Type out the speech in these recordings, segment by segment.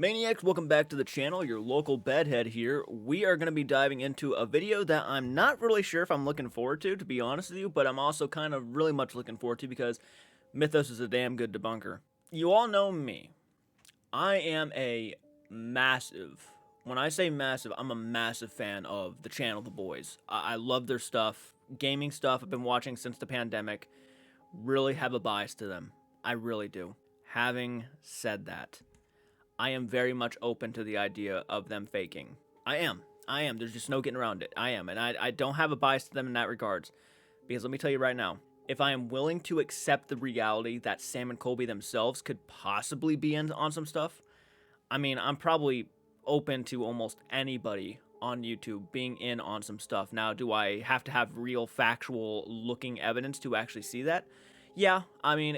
Maniacs, welcome back to the channel, your local bedhead here. We are going to be diving into a video that I'm not really sure if I'm looking forward to be honest with you, but I'm also kind of really much looking forward to because Mythos is a damn good debunker. You all know me. I am a massive, when I say massive, I'm a massive fan of the channel The Boys. I love their stuff, gaming stuff I've been watching since the pandemic. Really have a bias to them. I really do. Having said that, I am very much open to the idea of them faking. I am. There's just no getting around it. I am. And I don't have a bias to them in that regards. Because let me tell you right now, if I am willing to accept the reality that Sam and Colby themselves could possibly be in on some stuff, I mean, I'm probably open to almost anybody on YouTube being in on some stuff. Now, do I have to have real factual looking evidence to actually see that? Yeah, I mean,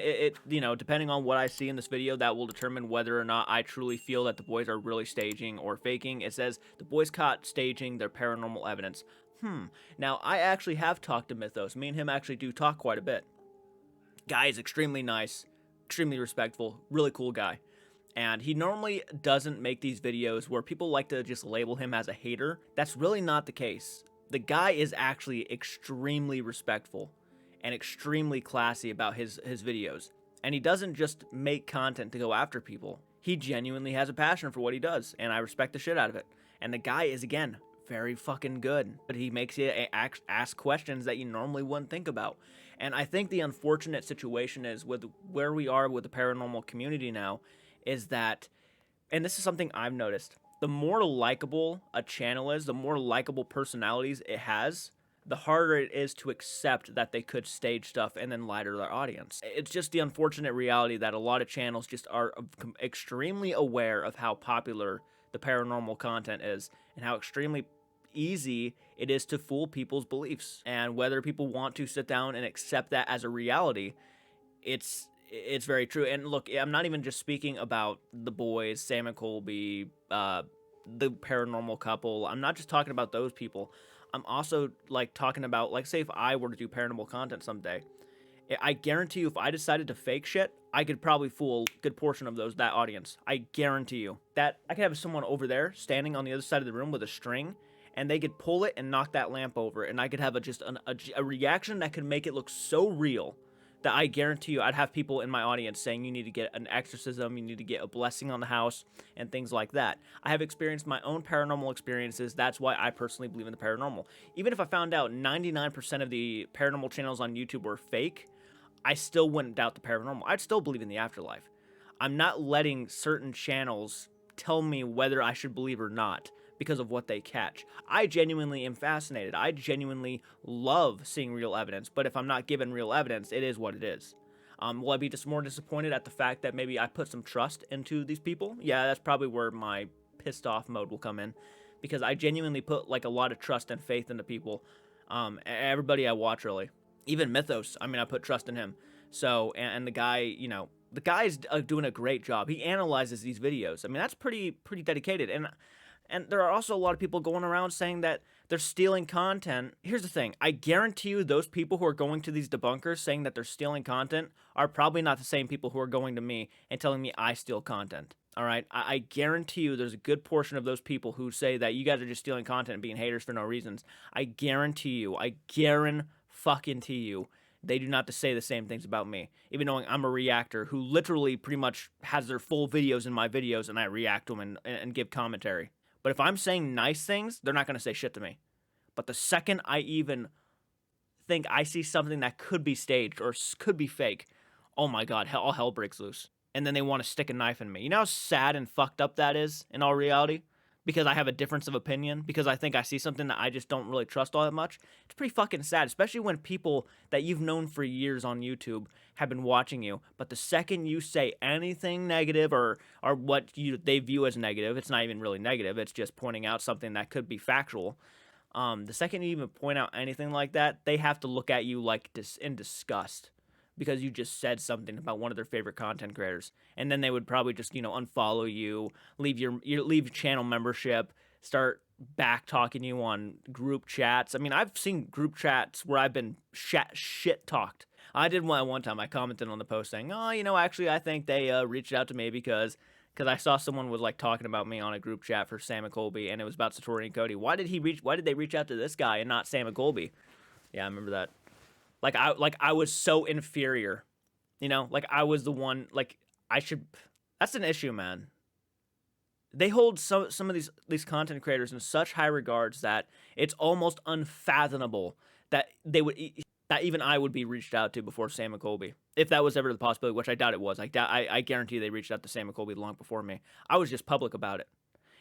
depending on what I see in this video, that will determine whether or not I truly feel that the boys are really staging or faking. It says, the boys caught staging their paranormal evidence. Now, I actually have talked to Mythos. Me and him actually do talk quite a bit. Guy is extremely nice, extremely respectful, really cool guy. And he normally doesn't make these videos where people like to just label him as a hater. That's really not the case. The guy is actually extremely respectful and extremely classy about his videos. And he doesn't just make content to go after people. He genuinely has a passion for what he does, and I respect the shit out of it. And the guy is, again, very fucking good. But he makes you ask questions that you normally wouldn't think about. And I think the unfortunate situation is with where we are with the paranormal community now, is that, and this is something I've noticed, the more likable a channel is, the more likable personalities it has, the harder it is to accept that they could stage stuff and then lie to their audience. It's just the unfortunate reality that a lot of channels just are extremely aware of how popular the paranormal content is and how extremely easy it is to fool people's beliefs. And whether people want to sit down and accept that as a reality, it's very true. And look, I'm not even just speaking about the boys, Sam and Colby, the paranormal couple. I'm not just talking about those people. I'm also like talking about, like, say if I were to do paranormal content someday, I guarantee you if I decided to fake shit, I could probably fool a good portion of that audience. I guarantee you that I could have someone over there standing on the other side of the room with a string, and they could pull it and knock that lamp over, and I could have a reaction that could make it look so real that I guarantee you I'd have people in my audience saying you need to get an exorcism, you need to get a blessing on the house, and things like that. I have experienced my own paranormal experiences. That's why I personally believe in the paranormal. Even if I found out 99% of the paranormal channels on YouTube were fake, I still wouldn't doubt the paranormal. I'd still believe in the afterlife. I'm not letting certain channels tell me whether I should believe or not because of what they catch. I genuinely am fascinated. I genuinely love seeing real evidence, but if I'm not given real evidence, it is what it is. Will I be just more disappointed at the fact that maybe I put some trust into these people? Yeah, that's probably where my pissed off mode will come in, because I genuinely put like a lot of trust and faith into people. Everybody I watch, really. Even Mythos, I mean, I put trust in him. So, and the guy, the guy's doing a great job. He analyzes these videos. I mean, that's pretty dedicated. And there are also a lot of people going around saying that they're stealing content. Here's the thing. I guarantee you those people who are going to these debunkers saying that they're stealing content are probably not the same people who are going to me and telling me I steal content. All right? I guarantee you there's a good portion of those people who say that you guys are just stealing content and being haters for no reasons. I guarantee you, fucking-to you, they do not say the same things about me, even knowing I'm a reactor who literally pretty much has their full videos in my videos, and I react to them and give commentary. But if I'm saying nice things, they're not going to say shit to me. But the second I even think I see something that could be staged or could be fake, oh my god, all hell breaks loose. And then they want to stick a knife in me. You know how sad and fucked up that is in all reality? Because I have a difference of opinion, because I think I see something that I just don't really trust all that much. It's pretty fucking sad, especially when people that you've known for years on YouTube have been watching you, but the second you say anything negative or what they view as negative, it's not even really negative, it's just pointing out something that could be factual. The second you even point out anything like that, they have to look at you like in disgust, because you just said something about one of their favorite content creators, and then they would probably just unfollow you, leave your channel membership, start back talking you on group chats. I mean, I've seen group chats where I've been shit talked. I did one time. I commented on the post saying, "Oh, actually, I think they reached out to me because because I saw someone was like talking about me on a group chat for Sam and Colby, and it was about Satori and Cody. Why did they reach out to this guy and not Sam and Colby? Yeah, I remember that. Like I was so inferior, you know. Like I was the one. Like I should. That's an issue, man. They hold some of these content creators in such high regards that it's almost unfathomable that that even I would be reached out to before Sam and Colby, if that was ever the possibility, which I doubt it was. I guarantee they reached out to Sam and Colby long before me. I was just public about it,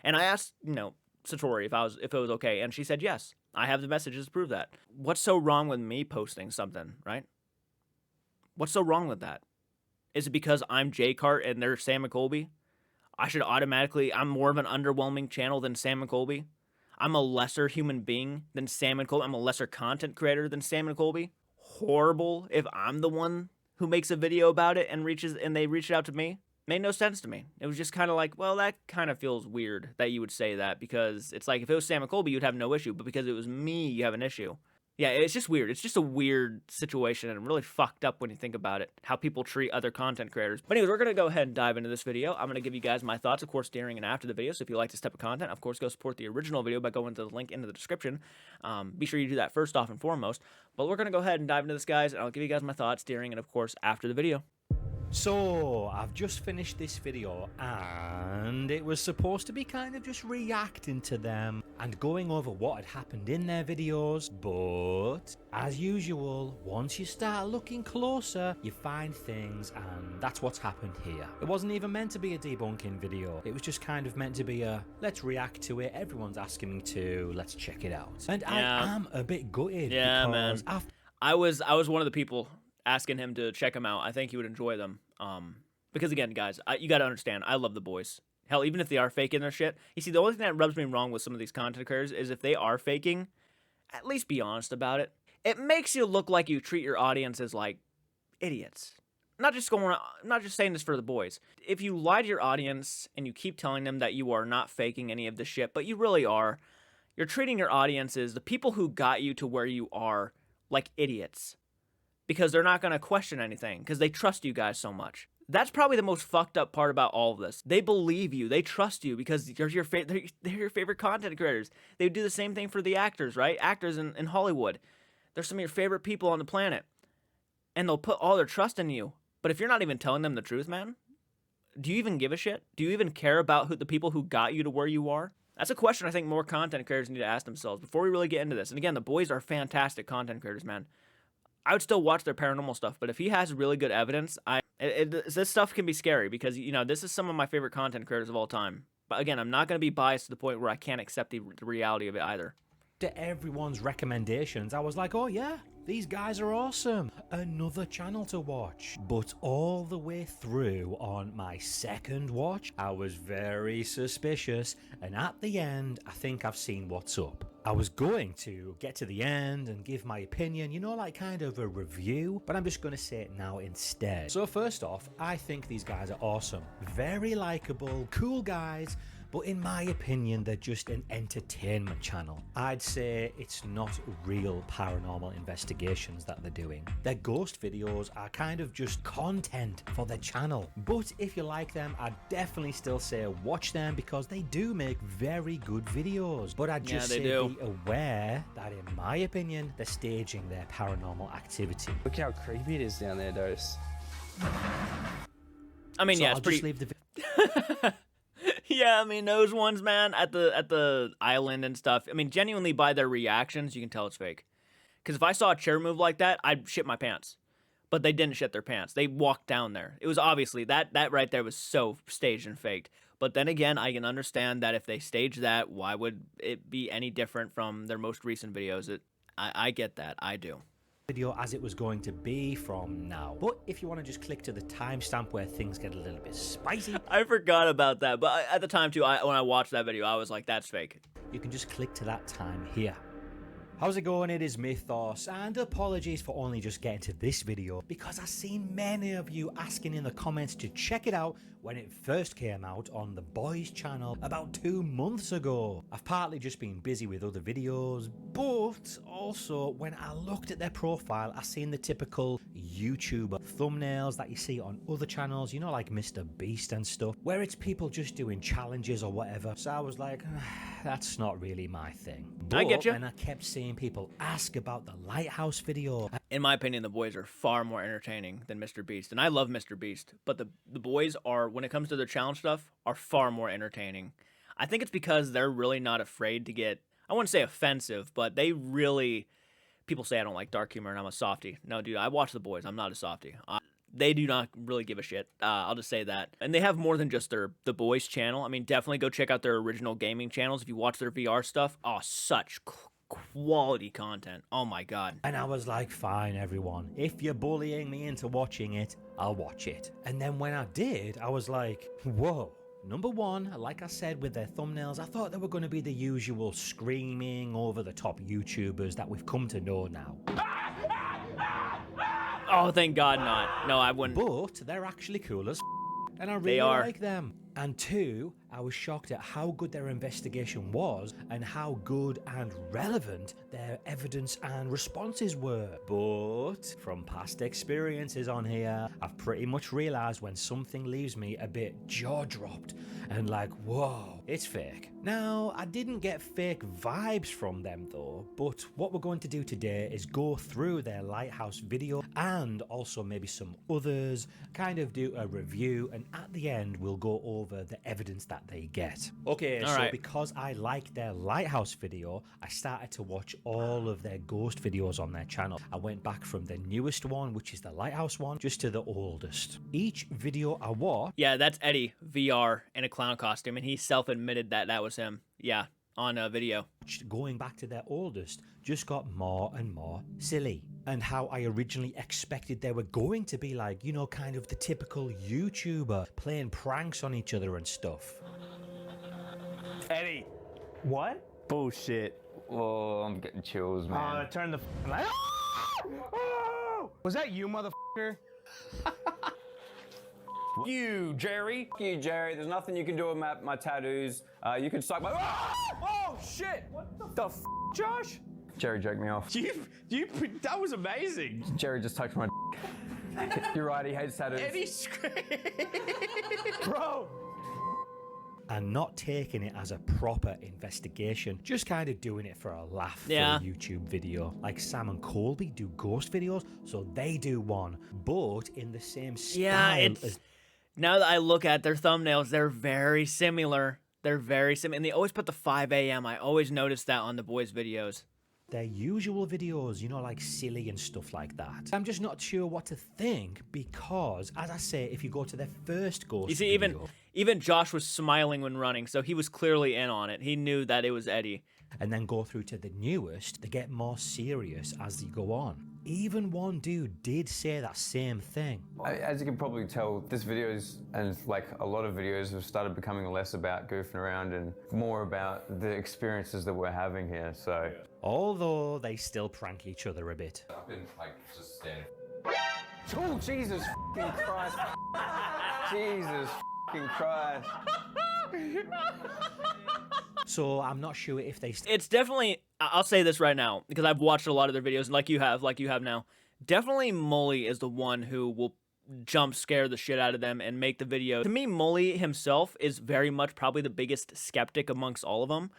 and I asked, you know, Satori if it was okay, and she said yes. I have the messages to prove that. What's so wrong with me posting something, right? What's so wrong with that? Is it because I'm JCART and they're Sam and Colby? I should automatically, I'm more of an underwhelming channel than Sam and Colby. I'm a lesser human being than Sam and Colby. I'm a lesser content creator than Sam and Colby. Horrible if I'm the one who makes a video about it and they reach out to me. Made no sense to me. It was just kind of like, well, that kind of feels weird that you would say that, because it's like if it was Sam and Colby, you'd have no issue, but because it was me, you have an issue. Yeah, it's just weird. It's just a weird situation and really fucked up when you think about it, how people treat other content creators. But anyways, we're going to go ahead and dive into this video. I'm going to give you guys my thoughts, of course, during and after the video. So if you like this type of content, of course, go support the original video by going to the link in the description. Be sure you do that first off and foremost. But we're going to go ahead and dive into this, guys, and I'll give you guys my thoughts during and, of course, after the video. So, I've just finished this video, and it was supposed to be kind of just reacting to them and going over what had happened in their videos, but as usual, once you start looking closer, you find things, and that's what's happened here. It wasn't even meant to be a debunking video. It was just kind of meant to be a, let's react to it, everyone's asking me to, let's check it out. And yeah. I am a bit gutted. Yeah, man. I was one of the people asking him to check them out. I think he would enjoy them. Because again, guys, you got to understand, I love the boys. Hell, even if they are faking their shit. You see, the only thing that rubs me wrong with some of these content creators is if they are faking, at least be honest about it. It makes you look like you treat your audience as like idiots. Not just saying this for the boys. If you lie to your audience and you keep telling them that you are not faking any of the shit, but you really are, you're treating your audiences, the people who got you to where you are, like idiots. Because they're not going to question anything, because they trust you guys so much. That's probably the most fucked up part about all of this. They believe you. They trust you because they're your favorite content creators. They do the same thing for the actors, right? Actors in Hollywood. They're some of your favorite people on the planet. And they'll put all their trust in you. But if you're not even telling them the truth, man, do you even give a shit? Do you even care about the people who got you to where you are? That's a question I think more content creators need to ask themselves before we really get into this. And again, the boys are fantastic content creators, man. I would still watch their paranormal stuff, but if he has really good evidence, this stuff can be scary because, you know, this is some of my favorite content creators of all time. But again, I'm not going to be biased to the point where I can't accept the reality of it either. To everyone's recommendations, I was like, oh yeah, these guys are awesome. Another channel to watch. But all the way through on my second watch, I was very suspicious. And at the end, I think I've seen what's up. I was going to get to the end and give my opinion, you know, like kind of a review, but I'm just going to say it now instead. So first off, I think these guys are awesome. Very likable, cool guys. But in my opinion, they're just an entertainment channel. I'd say it's not real paranormal investigations that they're doing. Their ghost videos are kind of just content for their channel. But if you like them, I'd definitely still say watch them because they do make very good videos. But I'd just say be aware that in my opinion, they're staging their paranormal activity. Look how creepy it is down there, Dose. I mean, so yeah, I'll it's pretty... just leave the Yeah, I mean, those ones, man, at the island and stuff, I mean, genuinely by their reactions, you can tell it's fake. Because if I saw a chair move like that, I'd shit my pants. But they didn't shit their pants. They walked down there. It was obviously, that right there was so staged and faked. But then again, I can understand that if they stage that, why would it be any different from their most recent videos? I get that. I do. Video as it was going to be from now. But if you want to just click to the timestamp where things get a little bit spicy. I forgot about that, but at the time too, when I watched that video, I was like, that's fake. You can just click to that time here. How's it going? It is Mythos, and apologies for only just getting to this video because I've seen many of you asking in the comments to check it out when it first came out on the boys channel about 2 months ago. I've partly just been busy with other videos, but also when I looked at their profile, I seen the typical YouTuber thumbnails that you see on other channels, you know, like Mr. Beast and stuff, where it's people just doing challenges or whatever. So I was like, that's not really my thing. But, I get you. And I kept seeing people ask about the Lighthouse video. In my opinion, the boys are far more entertaining than Mr. Beast. And I love Mr. Beast, but the boys are, when it comes to their challenge stuff, are far more entertaining. I think it's because they're really not afraid to get, I wouldn't say offensive, but they really, people say I don't like dark humor and I'm a softie. No, dude, I watch the boys. I'm not a softie. They do not really give a shit. I'll just say that. And they have more than just the boys channel. I mean, definitely go check out their original gaming channels. If you watch their VR stuff, oh, such quality content. Oh my god. And I was like, fine, everyone. If you're bullying me into watching it, I'll watch it. And then when I did, I was like, whoa. Number one, like I said with their thumbnails, I thought they were going to be the usual screaming over the top YouTubers that we've come to know now. Oh, thank God not. No, I wouldn't. But they're actually cool as and I really like them. And two, I was shocked at how good their investigation was and how good and relevant their evidence and responses were. But from past experiences on here, I've pretty much realized when something leaves me a bit jaw-dropped and like, whoa, it's fake. Now, I didn't get fake vibes from them though, but what we're going to do today is go through their Lighthouse video and also maybe some others, kind of do a review, and at the end we'll go over the evidence that they get. Okay, so because I liked their Lighthouse video, I started to watch all of their ghost videos on their channel. I went back from the newest one, which is the Lighthouse one, just to the oldest. Each video I watched... Yeah, that's Eddie, VR, in a clown costume, and he self-admitted that that was him. Yeah, on a video. Going back to their oldest just got more and more silly. And how I originally expected they were going to be like, you know, kind of the typical YouTuber playing pranks on each other and stuff. Eddie. What? Bullshit. Oh, I'm getting chills, man. Turn the light. Oh! Was that you, motherfucker? You, Jerry. You, Jerry. There's nothing you can do with my tattoos. You can suck my. Oh shit! What the f, Josh? Jerry jerked me off. That was amazing. Jerry just touched my. You're right. He hates tattoos. Eddie screamed. Bro. And not taking it as a proper investigation, just kind of doing it for a laugh for a YouTube video. Like Sam and Colby do ghost videos, so they do one, but in the same style as... Now that I look at their thumbnails, they're very similar. They're very similar, and they always put the 5 a.m. I always notice that on the boys' videos. Their usual videos, you know, like silly and stuff like that. I'm just not sure what to think because, as I say, if you go to their first ghost you see, video, even Josh was smiling when running, so he was clearly in on it. He knew that it was Eddie. And then go through to the newest, they get more serious as you go on. Even one dude did say that same thing. As you can probably tell, this video is, and like a lot of videos, have started becoming less about goofing around and more about the experiences that we're having here, so. Although they still prank each other a bit. I've been like just standing. Oh, Jesus fucking Christ. Jesus fucking Christ. So I'm not sure if they... It's definitely... I'll say this right now, because I've watched a lot of their videos, like you have now. Definitely Mully is the one who will jump scare the shit out of them and make the video. To me, Mully himself is very much probably the biggest skeptic amongst all of them.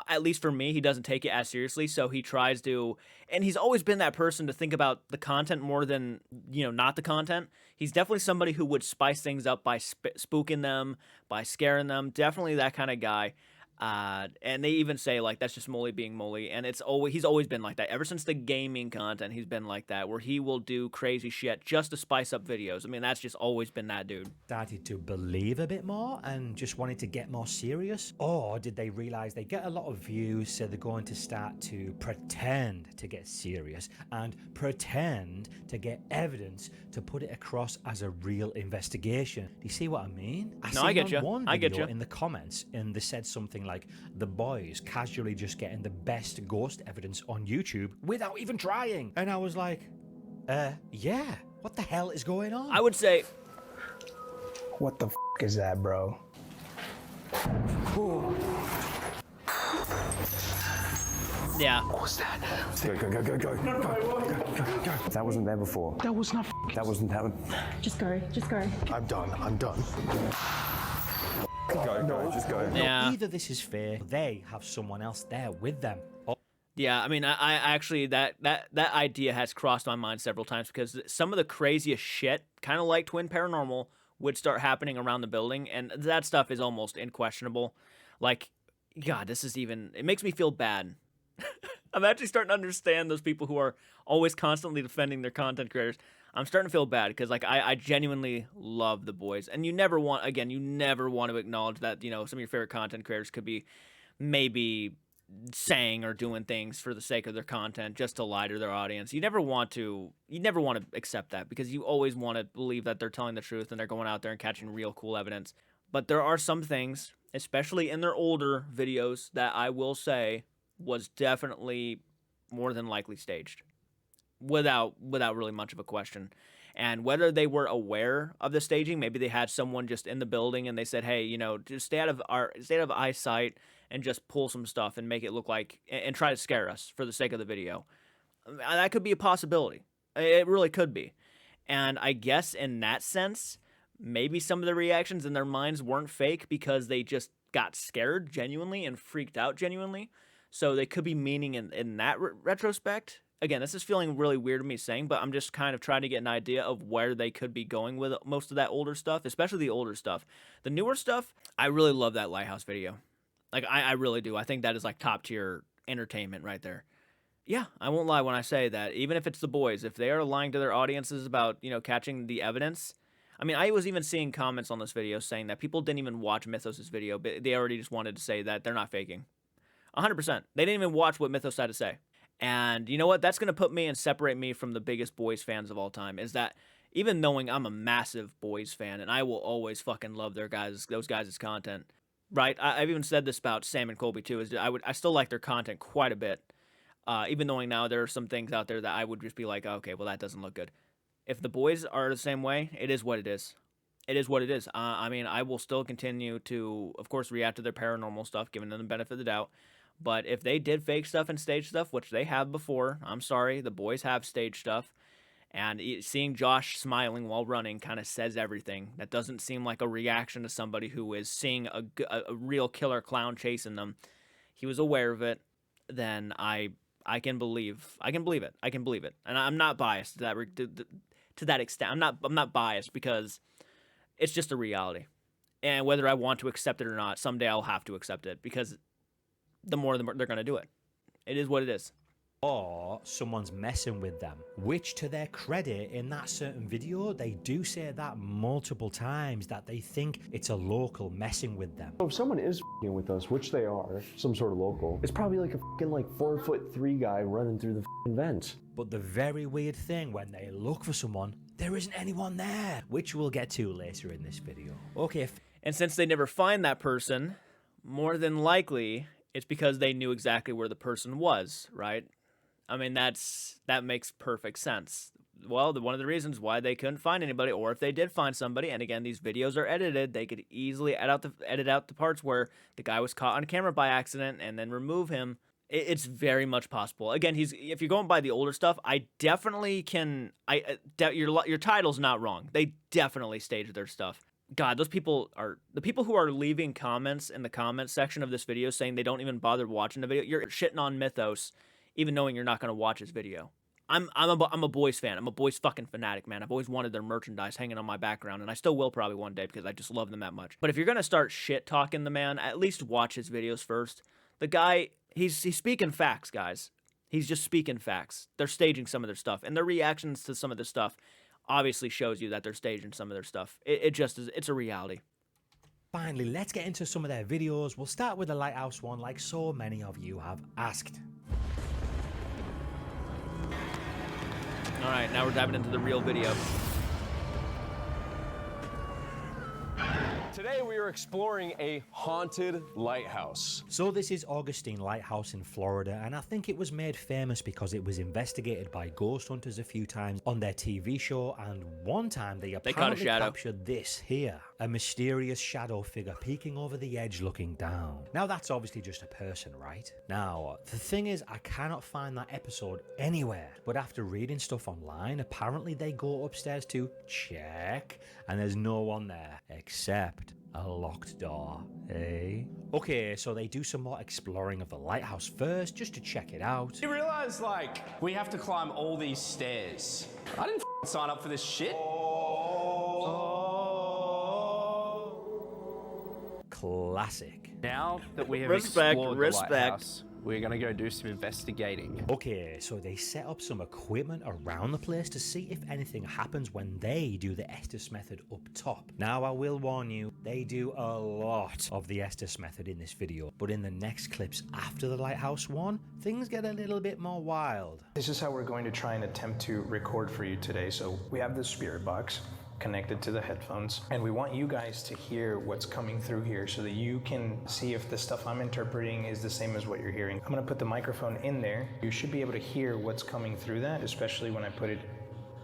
At least for me, he doesn't take it as seriously, so he tries to... And he's always been that person to think about the content more than, you know, not the content. He's definitely somebody who would spice things up by spooking them, by scaring them. Definitely that kind of guy. And they even say, like, that's just Mully being Mully, and he's always been like that. Ever since the gaming content, he's been like that, where he will do crazy shit just to spice up videos. I mean, that's just always been that dude. Started to believe a bit more and just wanted to get more serious? Or did they realize they get a lot of views, so they're going to start to pretend to get serious and pretend to get evidence to put it across as a real investigation? Do you see what I mean? No, I get you. One I get video you. in the comments, and they said something saying like the boys casually just getting the best ghost evidence on YouTube without even trying. And I was like, yeah, what the hell is going on? I would say, What the is that, bro? yeah. What was that? Go. That wasn't there before. That was not. That wasn't that. Just go. I'm done. Go. Just go. Yeah. Either this is fair, they have someone else there with them. Yeah, I mean, I actually, that idea has crossed my mind several times because some of the craziest shit, kind of like Twin Paranormal, would start happening around the building, and that stuff is almost unquestionable. Like, God, it makes me feel bad. I'm actually starting to understand those people who are always constantly defending their content creators. I'm starting to feel bad because, like, I genuinely love the boys, and you never want to acknowledge that, you know, some of your favorite content creators could be maybe saying or doing things for the sake of their content just to lie to their audience. You never want to accept that because you always want to believe that they're telling the truth and they're going out there and catching real cool evidence. But there are some things, especially in their older videos, that I will say was definitely more than likely staged without really much of a question. And whether they were aware of the staging, maybe they had someone just in the building and they said, hey, you know, just stay out of eyesight and just pull some stuff and make it look like, and try to scare us for the sake of the video. That could be a possibility. It really could be. And I guess in that sense, maybe some of the reactions in their minds weren't fake because they just got scared genuinely and freaked out genuinely. So they could be meaning in that retrospect. Again, this is feeling really weird to me saying, but I'm just kind of trying to get an idea of where they could be going with most of that older stuff, especially the older stuff. The newer stuff, I really love that Lighthouse video. Like, I really do. I think that is like top tier entertainment right there. Yeah, I won't lie when I say that. Even if it's the boys, if they are lying to their audiences about, you know, catching the evidence. I mean, I was even seeing comments on this video saying that people didn't even watch Mythos' video, but they already just wanted to say that they're not faking. 100%. They didn't even watch what Mythos had to say. And you know what? That's going to put me and separate me from the biggest boys fans of all time, is that even knowing I'm a massive boys fan and I will always fucking love those guys' content, right? I've even said this about Sam and Colby too, is I still like their content quite a bit. Even knowing now there are some things out there that I would just be like, okay, well, that doesn't look good. If the boys are the same way, it is what it is. It is what it is. I mean, I will still continue to, of course, react to their paranormal stuff, giving them the benefit of the doubt. But if they did fake stuff and stage stuff, which they have before, I'm sorry, the boys have staged stuff. And seeing Josh smiling while running kind of says everything. That doesn't seem like a reaction to somebody who is seeing a real killer clown chasing them. He was aware of it. Then I can believe it. And I'm not biased to that extent. I'm not biased because it's just a reality. And whether I want to accept it or not, someday I'll have to accept it because the more they're going to do it. It is what it is. Or someone's messing with them, which to their credit in that certain video, they do say that multiple times, that they think it's a local messing with them. If someone is f***ing with us, which they are, some sort of local, it's probably like a f***ing like 4'3" guy running through the f***ing vents. But the very weird thing, when they look for someone, there isn't anyone there, which we'll get to later in this video. Okay. And since they never find that person, more than likely, it's because they knew exactly where the person was, right? I mean, that makes perfect sense. Well, one of the reasons why they couldn't find anybody, or if they did find somebody, and again, these videos are edited, they could easily edit out the parts where the guy was caught on camera by accident and then remove him. It's very much possible. Again, if you're going by the older stuff, I definitely can. Your title's not wrong. They definitely staged their stuff. God, the people who are leaving comments in the comments section of this video saying they don't even bother watching the video. You're shitting on Mythos, even knowing you're not going to watch his video. I'm a boys fan. I'm a boys fucking fanatic, man. I've always wanted their merchandise hanging on my background, and I still will probably one day because I just love them that much. But if you're going to start shit talking the man, at least watch his videos first. The guy, he's speaking facts, guys. He's just speaking facts. They're staging some of their stuff, and their reactions to some of this stuff obviously shows you that they're staging some of their stuff. It just is. It's a reality. Finally, let's get into some of their videos. We'll start with the Lighthouse one, like so many of you have asked. All right, now we're diving into the real video. Today we are exploring a haunted lighthouse. So this is Augustine Lighthouse in Florida, and I think it was made famous because it was investigated by ghost hunters a few times on their TV show, and one time they caught a apparently shadow. captured this here, a mysterious shadow figure peeking over the edge looking down. Now that's obviously just a person, right? Now, the thing is, I cannot find that episode anywhere, but after reading stuff online, apparently they go upstairs to check, and there's no one there, except a locked door, eh? Okay, so they do some more exploring of the lighthouse first, just to check it out. You realize, like, we have to climb all these stairs. I didn't sign up for this shit. Classic. Now that we have Respect, explored respect. the lighthouse, we're gonna go do some investigating. Okay, so they set up some equipment around the place to see if anything happens when they do the Estes method up top. Now I will warn you, they do a lot of the Estes method in this video, but in the next clips after the lighthouse one, things get a little bit more wild. This is how we're going to try and attempt to record for you today. So we have the spirit box connected to the headphones, and we want you guys to hear what's coming through here so that you can see if the stuff I'm interpreting is the same as what you're hearing. I'm gonna put the microphone in there. You should be able to hear what's coming through that, especially when I put it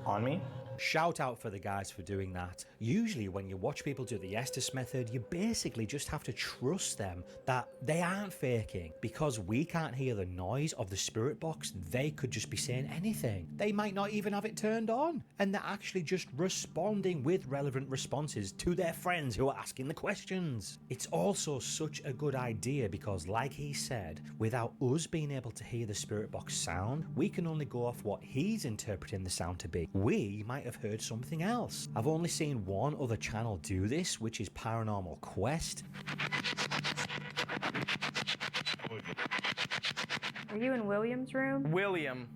on me. Shout out for the guys for doing that. Usually when you watch people do the Estes method, you basically just have to trust them that they aren't faking. Because we can't hear the noise of the spirit box, they could just be saying anything. They might not even have it turned on. And they're actually just responding with relevant responses to their friends who are asking the questions. It's also such a good idea because, like he said, without us being able to hear the spirit box sound, we can only go off what he's interpreting the sound to be. We might have heard something else. I've only seen one other channel do this, which is Paranormal Quest. Are you in William's room? William.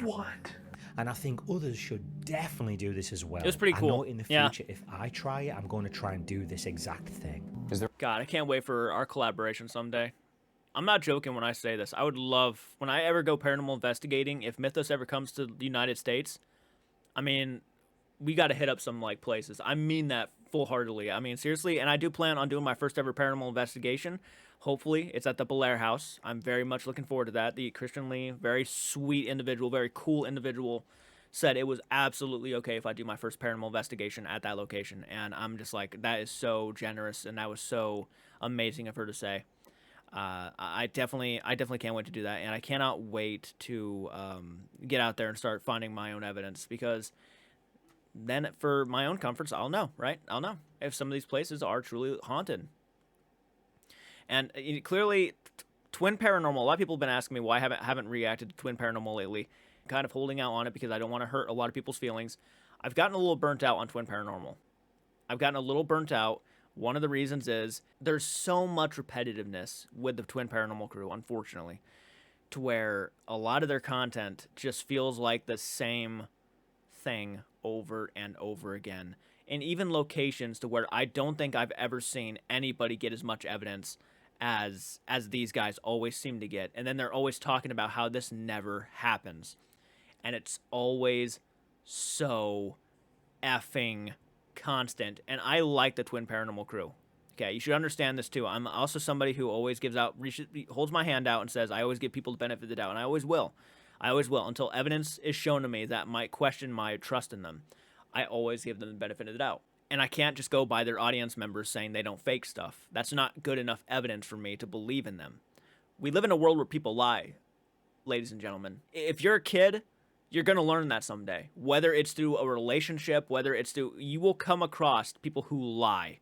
What? And I think others should definitely do this as well. It was pretty I cool. know in the Yeah. future, if I try it, I'm going to try and do this exact thing. God, I can't wait for our collaboration someday. I'm not joking when I say this. I would love, when I ever go paranormal investigating, if Mythos ever comes to the United States, I mean, we got to hit up some, like, places. I mean that full-heartedly. I mean, seriously, and I do plan on doing my first ever paranormal investigation. Hopefully, it's at the Belair House. I'm very much looking forward to that. The Christian Lee, very sweet individual, very cool individual, said it was absolutely okay if I do my first paranormal investigation at that location. And I'm just like, that is so generous, and that was so amazing of her to say. I definitely can't wait to do that, and I cannot wait to get out there and start finding my own evidence, because then for my own comforts, I'll know, right? I'll know if some of these places are truly haunted. And clearly, Twin Paranormal, a lot of people have been asking me why I haven't reacted to Twin Paranormal lately. I'm kind of holding out on it because I don't want to hurt a lot of people's feelings. I've gotten a little burnt out on Twin Paranormal. I've gotten a little burnt out. One of the reasons is there's so much repetitiveness with the Twin Paranormal crew, unfortunately, to where a lot of their content just feels like the same thing over and over again. And even locations to where I don't think I've ever seen anybody get as much evidence as these guys always seem to get. And then they're always talking about how this never happens. And it's always so effing constant. And I like the Twin Paranormal crew. Okay, you should understand this too. I'm also somebody who always holds my hand out and says I always give people the benefit of the doubt, and I always will. I always will until evidence is shown to me that might question my trust in them. I always give them the benefit of the doubt. And I can't just go by their audience members saying they don't fake stuff. That's not good enough evidence for me to believe in them. We live in a world where people lie, ladies and gentlemen. If you're a kid, you're going to learn that someday. Whether it's through a relationship, whether it's through, you will come across people who lie.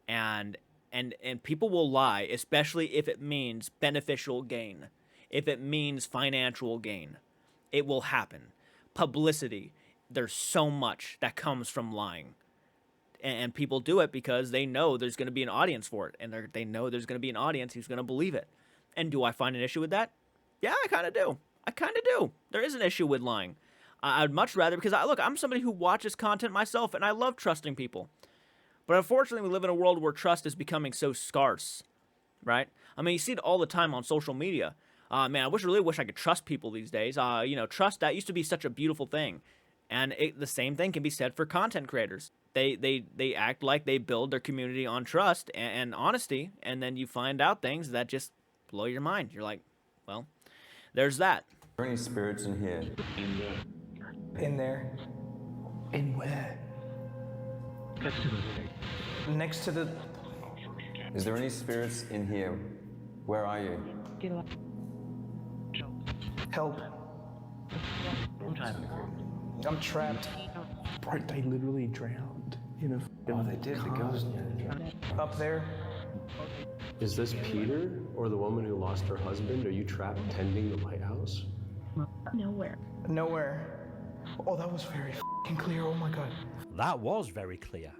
And people will lie, especially if it means beneficial gain. If it means financial gain. It will happen. Publicity. There's so much that comes from lying. And people do it because they know there's going to be an audience for it. And they know there's going to be an audience who's going to believe it. And do I find an issue with that? Yeah, I kind of do. I kind of do. There is an issue with lying. I'd much rather, because I'm somebody who watches content myself, and I love trusting people. But unfortunately, we live in a world where trust is becoming so scarce, right? I mean, you see it all the time on social media. Man, I really wish I could trust people these days. Trust, that used to be such a beautiful thing. And the same thing can be said for content creators. they act like they build their community on trust and honesty, and then you find out things that just blow your mind. You're like, well, there's that. Are there any spirits in here? In there. In where? Next to the... Is there any spirits in here? Where are you? Help. I'm trapped. Bart, they literally drowned in a. Oh, they did. The ghost. Up there. Is this Peter or the woman who lost her husband? Are you trapped tending the lighthouse? Nowhere. Nowhere. Oh, that was very f***ing clear. Oh my god. That was very clear.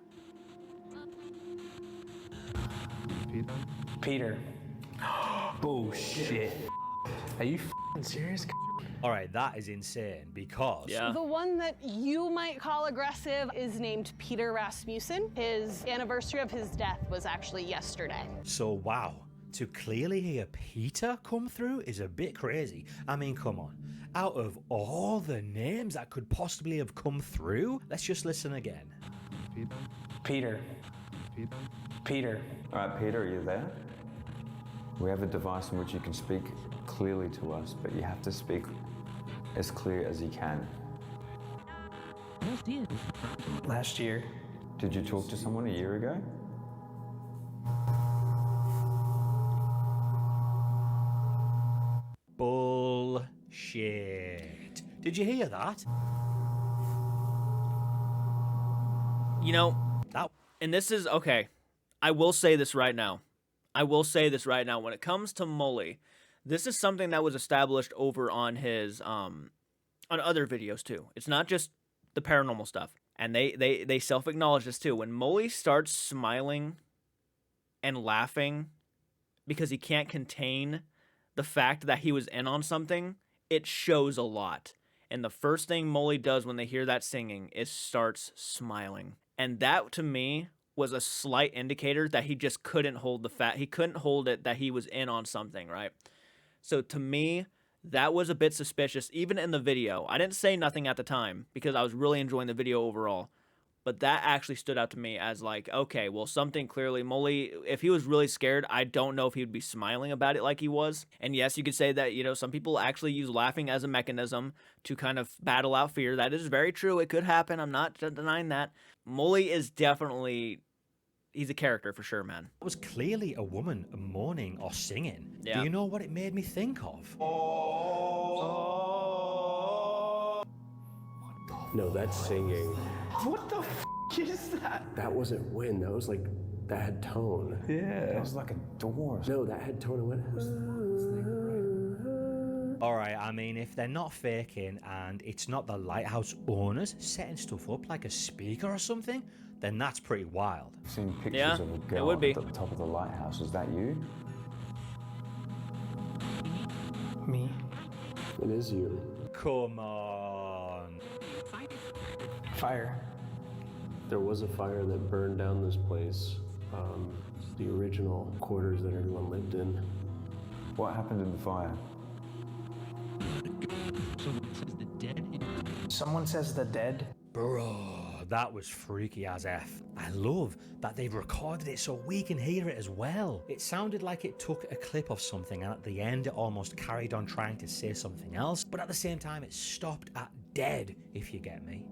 Peter. Bullshit. Are you f***ing serious? All right, that is insane because Yeah. The one that you might call aggressive is named Peter Rasmussen. His anniversary of his death was actually yesterday. So wow, to clearly hear Peter come through is a bit crazy. I mean, come on. Out of all the names that could possibly have come through, let's just listen again. Peter. Peter. All right, Peter, are you there? We have a device in which you can speak clearly to us, but you have to speak as clear as you can. Last year. Did you talk to someone a year ago? Bullshit. Did you hear that? You know, That and this is okay. I will say this right now. When it comes to Mully, this is something that was established over on his on other videos too. It's not just the paranormal stuff. And they self-acknowledge this too. When Mully starts smiling and laughing because he can't contain the fact that he was in on something, it shows a lot. And the first thing Mully does when they hear that singing is starts smiling. And that to me was a slight indicator that he just couldn't hold he couldn't hold it that he was in on something, right? So to me, that was a bit suspicious, even in the video. I didn't say nothing at the time because I was really enjoying the video overall. But that actually stood out to me as like, okay, well, something clearly, Mully, if he was really scared, I don't know if he would be smiling about it like he was. And yes, you could say that, you know, some people actually use laughing as a mechanism to kind of battle out fear. That is very true. It could happen. I'm not denying that. Mully is definitely, he's a character for sure, man. was clearly a woman moaning or singing. Yeah. Do you know what it made me think of? No, that's singing. What the f*** is that? That wasn't wind. That was like, that had tone. It was like a door. No, that had tone. It went. All right, I mean, if they're not faking and it's not the lighthouse owners setting stuff up like a speaker or something, then that's pretty wild. I've seen pictures Yeah, of a it girl would be. at the top of the lighthouse. Is that you? Me. It is you. Come on. Fire. There was a fire that burned down this place. The original quarters that everyone lived in. What happened in the fire? Someone says the dead. Bro, that was freaky as F. I love that they've recorded it so we can hear it as well. It sounded like it took a clip of something and at the end it almost carried on trying to say something else, but at the same time it stopped at dead, if you get me.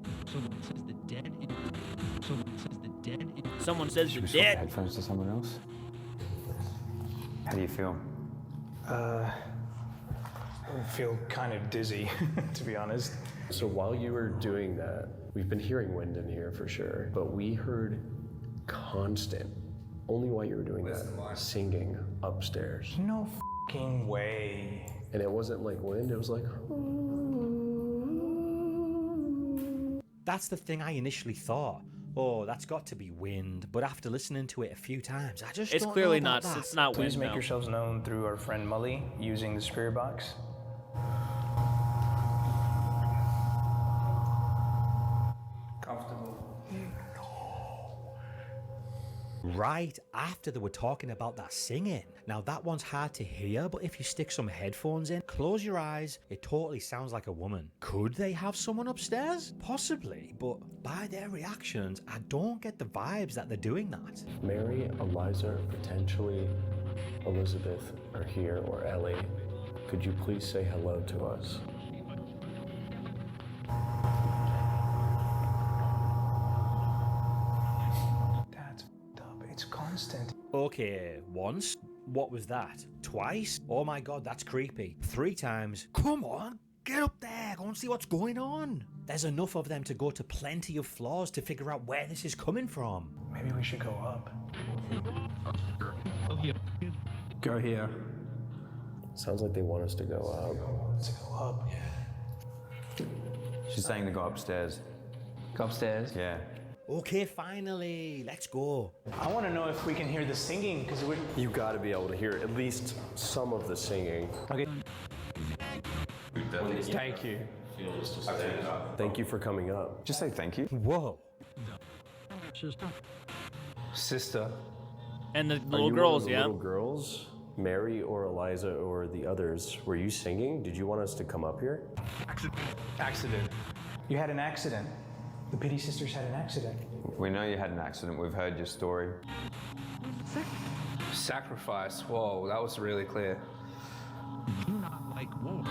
Someone says the Should we swap dead. headphones to someone else? How do you feel? I feel kind of dizzy, to be honest. So while you were doing that, we've been hearing wind in here for sure, but we heard constant, only while you were doing that, singing upstairs. No f***ing way. And it wasn't like wind, it was like. That's the thing I initially thought. Oh, that's got to be wind, but after listening to it a few times, I just It's don't clearly know not. about that. It's not Please wind. make No. yourselves known through our friend Mully using the spirit box. right after they were talking about that singing. Now that one's hard to hear, but if you stick some headphones in, close your eyes, it totally sounds like a woman. Could they have someone upstairs? Possibly, but by their reactions, I don't get the vibes that they're doing that. Mary, Eliza, potentially Elizabeth are here, or Ellie. Could you please say hello to us? That's f***ed up. It's constant. Okay, once. What was that? Twice? Oh my god, that's creepy. 3 times. Come on, get up there, go and see what's going on. There's enough of them to go to plenty of floors to figure out where this is coming from. Maybe we should go up. Go here. Sounds like they want us to go up. Let's go up. She's saying to go upstairs. Go upstairs. Yeah. Okay, finally, let's go. I want to know if we can hear the singing, because we're... You got to be able to hear at least some of the singing. Okay. Thank you. Thank you for coming up. Just say thank you. Whoa. Sister. And the Are little you girls, one of the yeah. little girls? Mary or Eliza or the others, were you singing? Did you want us to come up here? Accident. You had an accident. The Pity Sisters had an accident. We know you had an accident. We've heard your story. Sacrifice. Whoa, that was really clear. Do not like war.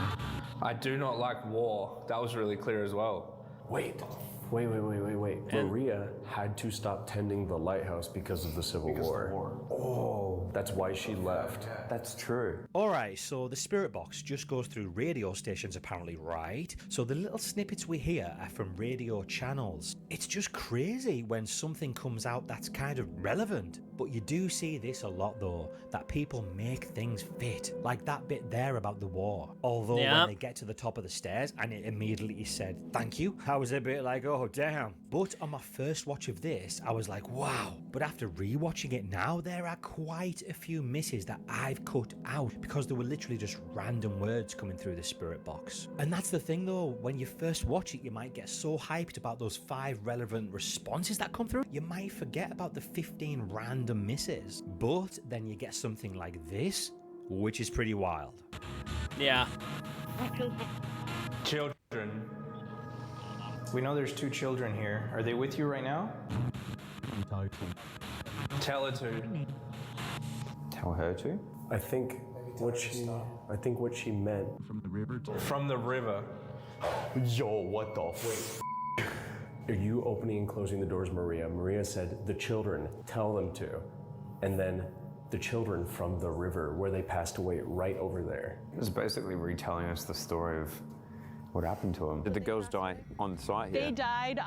I do not like war. That was really clear as well. Wait. Maria had to stop tending the lighthouse because of the Civil War. Oh, that's why she left. That's true. Alright, so the spirit box just goes through radio stations apparently, right? So the little snippets we hear are from radio channels. It's just crazy when something comes out that's kind of relevant. But you do see this a lot though, that people make things fit. Like that bit there about the war. Although when they get to the top of the stairs and it immediately said thank you, I was a bit like, oh damn. But on my first watch of this, I was like, wow. But after rewatching it now, there are quite a few misses that I've cut out because there were literally just random words coming through the spirit box. And that's the thing though, when you first watch it, you might get so hyped about those 5 relevant responses that come through, you might forget about the 15 random misses. But then you get something like this, which is pretty wild. Yeah. Children. We know there's 2 children here. Are they with you right now? Tell her to. Tell her to? I think what she meant. From the river to From the river. Yo, what the f? Are you opening and closing the doors, Maria? Maria said, the children, tell them to. And then the children from the river where they passed away right over there. It was basically retelling us the story of what happened to them. Did the girls die on site here? They died,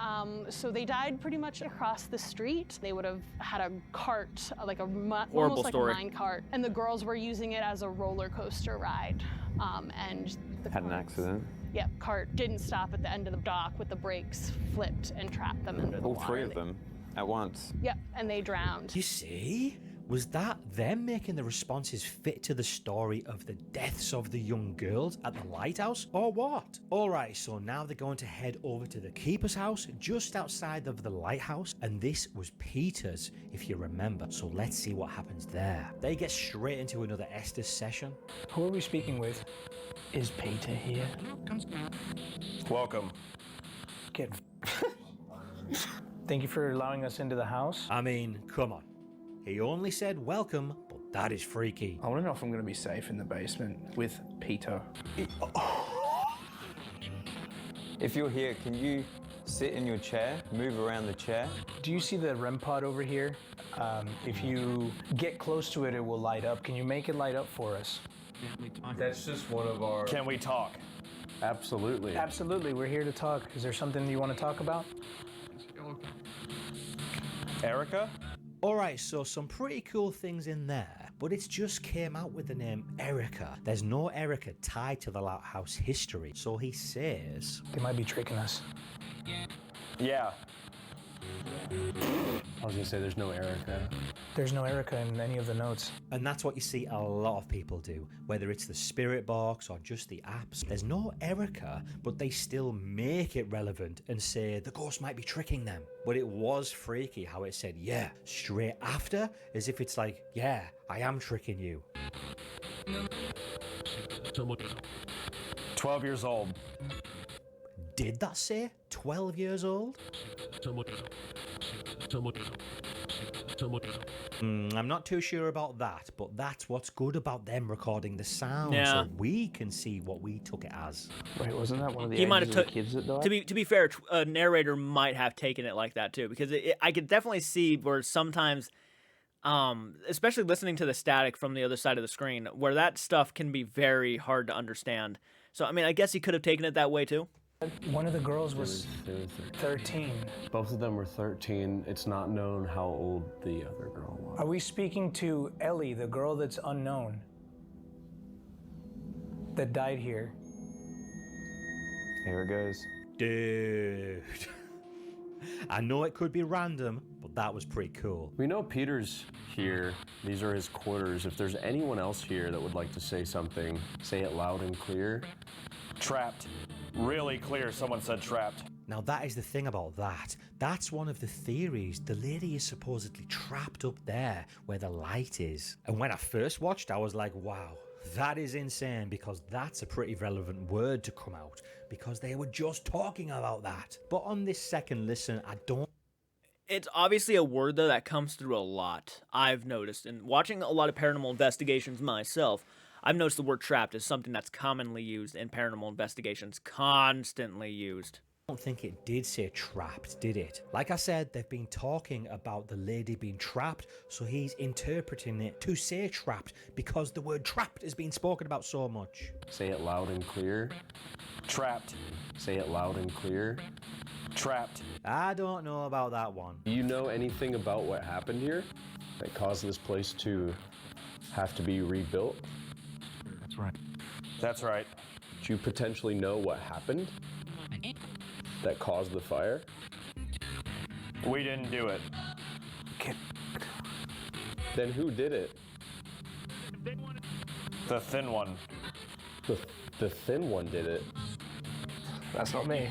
so they died pretty much across the street. They would have had a cart, like a almost like story. a mine cart, and the girls were using it as a roller coaster ride. And the Had an accident? Yep, cart didn't stop at the end of the dock with the brakes, flipped and trapped them into the All water. 3 of them at once. Yep, and they drowned. You see? Was that them making the responses fit to the story of the deaths of the young girls at the lighthouse, or what? Alright, so now they're going to head over to the keeper's house just outside of the lighthouse, and this was Peter's, if you remember. So let's see what happens there. They get straight into another Estes session. Who are we speaking with? Is Peter here? Welcome. Get Thank you for allowing us into the house. I mean, come on. He only said welcome, but that is freaky. I want to know if I'm going to be safe in the basement with Peter. If you're here, can you sit in your chair, move around the chair? Do you see the REM pod over here? If you get close to it, it will light up. Can you make it light up for us? That's just one of our... Can we talk? Absolutely. Absolutely, we're here to talk. Is there something you want to talk about? Erica? Alright, so some pretty cool things in there, but it just came out with the name Erica. There's no Erica tied to the Lighthouse history, so he says... They might be tricking us. Yeah. I was gonna say there's no Erica. There's no Erica in any of the notes. And that's what you see a lot of people do, whether it's the spirit box or just the apps. There's no Erica, but they still make it relevant and say the ghost might be tricking them. But it was freaky how it said, yeah, straight after, as if it's like, yeah, I am tricking you. 12 years old. Did that say 12 years old? I'm not too sure about that, but that's what's good about them recording the sound, so we can see what we took it as. Wait, wasn't that one of the He might ages have of the kids that died? To be fair, a narrator might have taken it like that too, because I could definitely see where sometimes, especially listening to the static from the other side of the screen, where that stuff can be very hard to understand. So I mean, I guess he could have taken it that way too. One of the girls was 13. Both of them were 13. It's not known how old the other girl was. Are we speaking to Ellie, the girl that's unknown, that died here? Here it goes. Dude. I know it could be random, but that was pretty cool. We know Peter's here. These are his quarters. If there's anyone else here that would like to say something, say it loud and clear. Trapped. Really clear, someone said trapped. Now that is the thing about that. That's one of the theories. The lady is supposedly trapped up there where the light is. And when I first watched, I was like, wow, that is insane, because that's a pretty relevant word to come out, because they were just talking about that. But on this second listen, I don't... It's obviously a word, though, that comes through a lot, I've noticed. And watching a lot of paranormal investigations myself, I've noticed the word trapped is something that's commonly used in paranormal investigations, constantly used. I don't think it did say trapped, did it? Like I said, they've been talking about the lady being trapped, so he's interpreting it to say trapped because the word trapped is being spoken about so much. Say it loud and clear. Trapped. Say it loud and clear. Trapped. I don't know about that one. Do you know anything about what happened here that caused this place to have to be rebuilt? That's right. That's right. Do you potentially know what happened that caused the fire? We didn't do it. Then who did it? The thin one. The thin one did it. That's not me.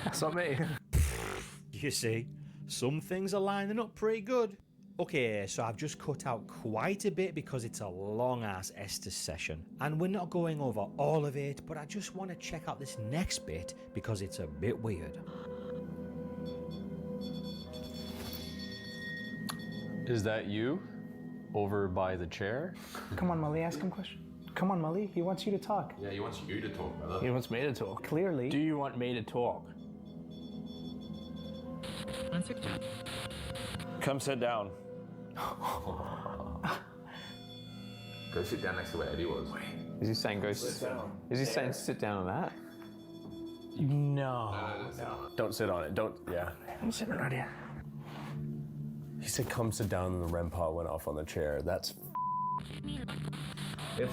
That's not me. You see, some things are lining up pretty good. Okay, so I've just cut out quite a bit because it's a long-ass Estes session. And we're not going over all of it, but I just want to check out this next bit because it's a bit weird. Is that you? Over by the chair? Come on, Molly, ask him a question. Come on, Molly, he wants you to talk. Yeah, he wants you to talk, brother. He wants me to talk. Clearly. Do you want me to talk? Come sit down. Go sit down next to where Eddie was. Is he saying go sit down? Is he saying sit down on that? No. Don't sit on it. Don't, yeah. I'm sitting right here. He said come sit down and the REM pod went off on the chair. That's...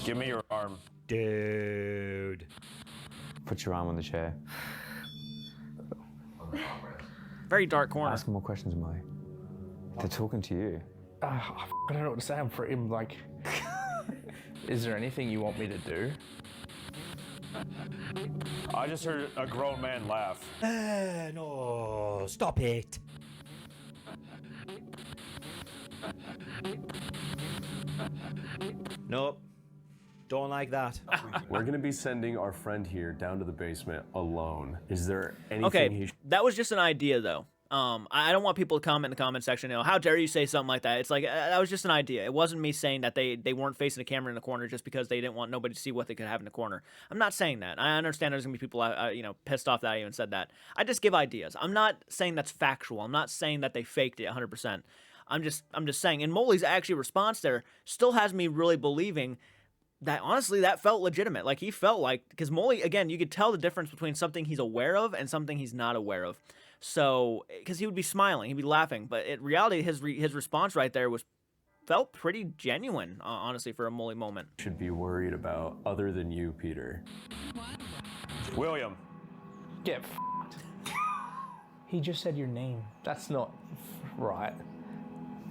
Give me your arm. Dude. Put your arm on the chair. Very dark corner. Ask more questions, Molly. They're talking to you. I don't know what to say. I'm pretty, like... Is there anything you want me to do? I just heard a grown man laugh. No, stop it. Nope. Don't like that. We're going to be sending our friend here down to the basement alone. Is there anything Okay, that was just an idea, though. I don't want people to comment in the comment section, how dare you say something like that? It's like, that was just an idea. It wasn't me saying that they weren't facing a camera in the corner just because they didn't want nobody to see what they could have in the corner. I'm not saying that. I understand there's going to be people, pissed off that I even said that. I just give ideas. I'm not saying that's factual. I'm not saying that they faked it 100%. I'm just saying, and Molly's actually response there still has me really believing that, honestly, that felt legitimate. Like, he felt like, because Molly, again, you could tell the difference between something he's aware of and something he's not aware of. So, because he would be smiling, he'd be laughing, but in reality, his response right there felt pretty genuine, honestly, for a Molly moment. should be worried about other than you, Peter? William. Get f***ed. He just said your name. That's not right.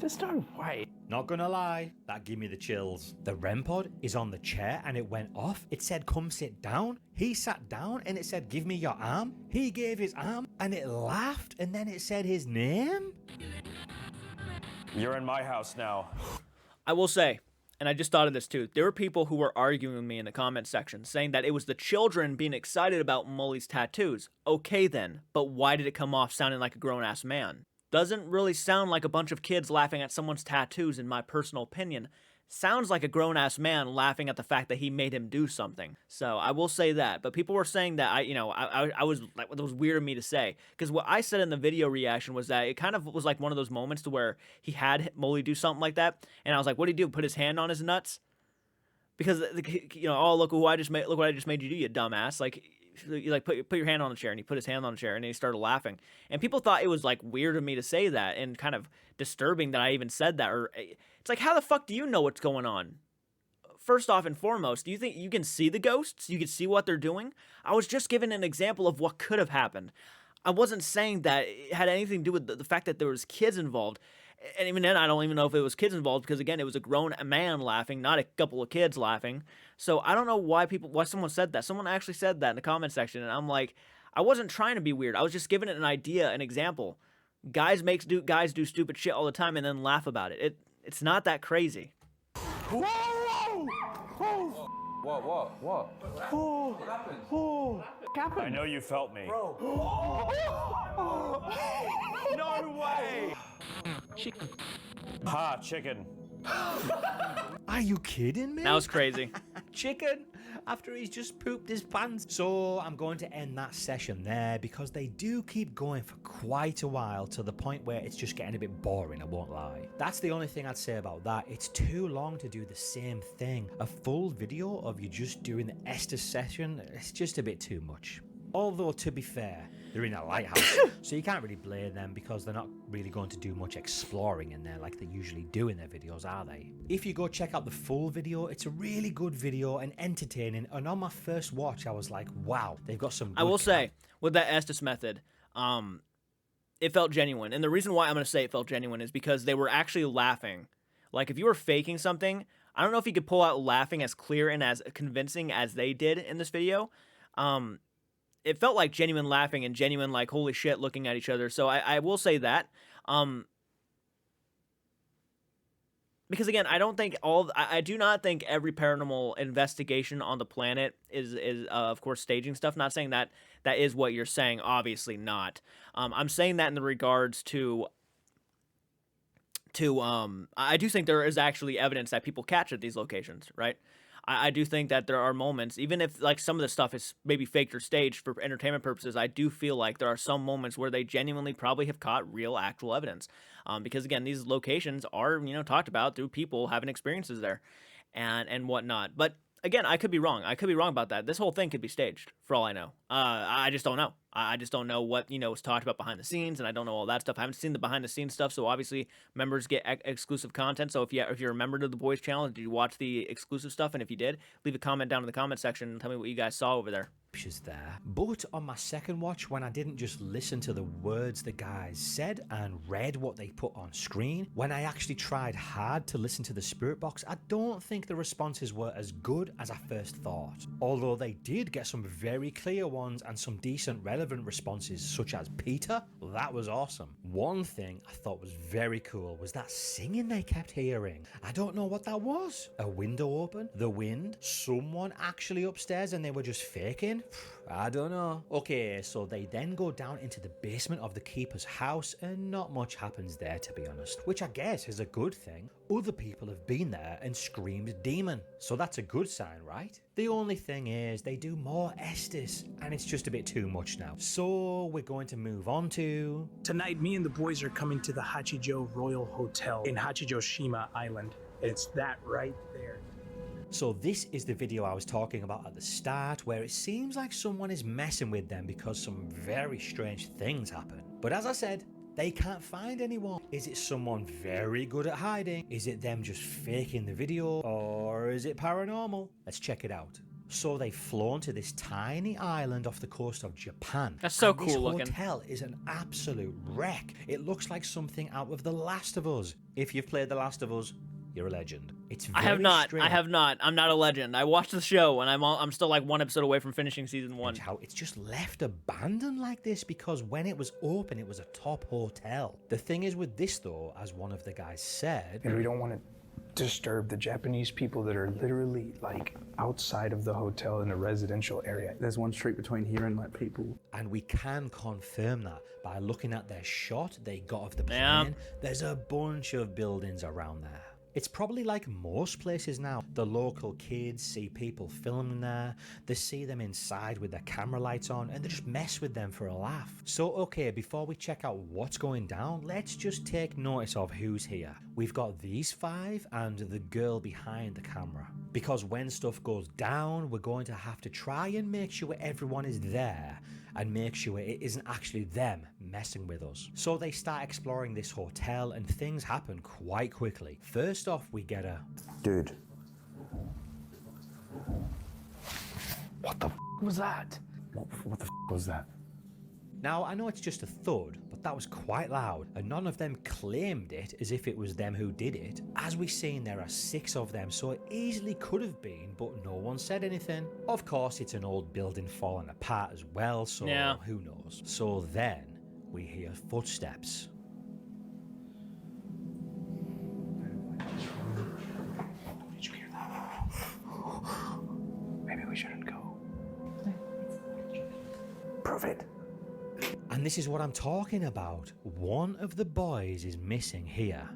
Just don't wait. Not gonna lie, that gave me the chills. The REM pod is on the chair and it went off. It said, come sit down. He sat down and it said, give me your arm. He gave his arm and it laughed and then it said his name. You're in my house now. I will say, and I just thought of this too, there were people who were arguing with me in the comment section saying that it was the children being excited about Mully's tattoos. Okay then, but why did it come off sounding like a grown-ass man? Doesn't really sound like a bunch of kids laughing at someone's tattoos, in my personal opinion. Sounds like a grown-ass man laughing at the fact that he made him do something. So I will say that. But people were saying that I was like, it was weird of me to say, because what I said in the video reaction was that it kind of was like one of those moments to where he had Mully do something like that, and I was like, what did he do? Put his hand on his nuts? Because oh, look what I just made you do, you dumbass. Like, you like put your hand on the chair, and he put his hand on the chair and he started laughing, and people thought it was like weird of me to say that and kind of disturbing that I even said that. Or it's like, how the fuck do you know what's going on? First off and foremost, do you think you can see the ghosts? You can see what they're doing? I was just giving an example of what could have happened. I wasn't saying that it had anything to do with the fact that there was kids involved. And even then, I don't even know if it was kids involved, because again, it was a grown man laughing, not a couple of kids laughing. So I don't know why someone said that. Someone actually said that in the comment section, and I'm like, I wasn't trying to be weird. I was just giving it an idea, an example. Guys do stupid shit all the time and then laugh about it. It's not that crazy. Whoa! Whoa! What? What happened? What happened? I know you felt me. Bro. No way! Ha, chicken. Are you kidding me? That was crazy. Chicken after he's just pooped his pants. So I'm going to end that session there, because they do keep going for quite a while, to the point where it's just getting a bit boring, I won't lie. That's the only thing I'd say about that. It's too long to do the same thing. A full video of you just doing the Estes session, it's just a bit too much. Although, to be fair, they're in a lighthouse, so you can't really blame them, because they're not really going to do much exploring in there like they usually do in their videos, are they? If you go check out the full video, it's a really good video and entertaining, and on my first watch, I was like, wow, they've got some good I will say, with that Estes method, it felt genuine. And the reason why I'm going to say it felt genuine is because they were actually laughing. Like, if you were faking something, I don't know if you could pull out laughing as clear and as convincing as they did in this video. It felt like genuine laughing and genuine, like, holy shit, looking at each other. So I will say that. Because again, I do not think every paranormal investigation on the planet is of course staging stuff. Not saying that is what you're saying. Obviously not. I'm saying that in the regards to I do think there is actually evidence that people catch at these locations, right? I do think that there are moments, even if like some of the stuff is maybe faked or staged for entertainment purposes, I do feel like there are some moments where they genuinely probably have caught real actual evidence. Because again, these locations are, talked about through people having experiences there and whatnot. But again, I could be wrong. I could be wrong about that. This whole thing could be staged for all I know. I just don't know. I just don't know what, was talked about behind the scenes, and I don't know all that stuff. I haven't seen the behind the scenes stuff, so obviously members get exclusive content. So if you're a member of the Boys channel, did you watch the exclusive stuff? And if you did, leave a comment down in the comment section and tell me what you guys saw over there. There. But on my second watch, when I didn't just listen to the words the guys said and read what they put on screen, when I actually tried hard to listen to the spirit box, I don't think the responses were as good as I first thought. Although they did get some very clear ones and some decent relevant responses, such as Peter. That was awesome. One thing I thought was very cool was that singing they kept hearing. I don't know what that was. A window open? The wind? Someone actually upstairs and they were just faking? I don't know. Okay, so they then go down into the basement of the keeper's house, and not much happens there, to be honest, which I guess is a good thing. Other people have been there and screamed demon, so that's a good sign, right? The only thing is they do more Estes, and it's just a bit too much now. So we're going to move on to... Tonight, me and the boys are coming to the Hachijo Royal Hotel in Hachijo-shima Island. It's that right there. So this is the video I was talking about at the start, where it seems like someone is messing with them because some very strange things happen. But as I said, they can't find anyone. Is it someone very good at hiding? Is it them just faking the video? Or is it paranormal? Let's check it out. So they've flown to this tiny island off the coast of Japan. That's so and cool looking. This hotel is an absolute wreck. It looks like something out of The Last of Us. If you've played The Last of Us, you're a legend. It's very I have not. strange. I have not. I'm not a legend. I watched the show, and I'm still like one episode away from finishing season 1. How it's just left abandoned like this, because when it was open, it was a top hotel. The thing is with this though, as one of the guys said, And we don't want to disturb the Japanese people that are literally like outside of the hotel in a residential area. There's one street between here and like people. And we can confirm that by looking at their shot they got of the plane. Yeah. There's a bunch of buildings around there. It's probably like most places now. The local kids see people filming there, they see them inside with their camera lights on, and they just mess with them for a laugh. So okay, before we check out what's going down, let's just take notice of who's here. We've got these 5 and the girl behind the camera. Because when stuff goes down, we're going to have to try and make sure everyone is there and make sure it isn't actually them messing with us. So they start exploring this hotel and things happen quite quickly. First off, we get a... Dude. What the f was that? What the f was that? Now, I know it's just a thud, but that was quite loud, and none of them claimed it as if it was them who did it. As we've seen, there are 6 of them, so it easily could have been, but no one said anything. Of course, it's an old building falling apart as well, so who knows. So then, we hear footsteps. Did you hear that? Maybe we shouldn't go. Prove it. And this is what I'm talking about. One of the boys is missing here.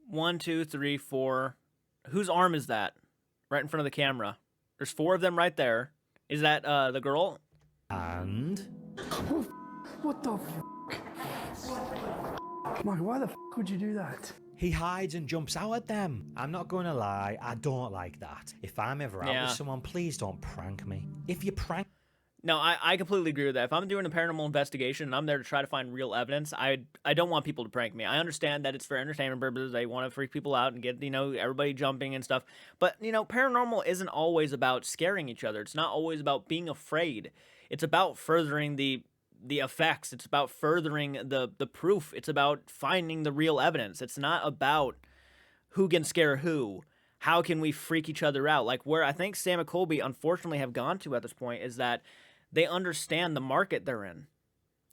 1, 2, 3, 4. Whose arm is that? Right in front of the camera. There's 4 of them right there. Is that the girl? And... What the f? Mike, why the f would you do that? He hides and jumps out at them. I'm not going to lie, I don't like that. If I'm ever out with someone, please don't prank me. If you prank... No, I completely agree with that. If I'm doing a paranormal investigation and I'm there to try to find real evidence, I don't want people to prank me. I understand that it's for entertainment purposes. They want to freak people out and get, everybody jumping and stuff. But, paranormal isn't always about scaring each other. It's not always about being afraid. It's about furthering the effects. It's about furthering the proof. It's about finding the real evidence. It's not about who can scare who. How can we freak each other out? Like where I think Sam and Colby unfortunately have gone to at this point is that they understand the market they're in.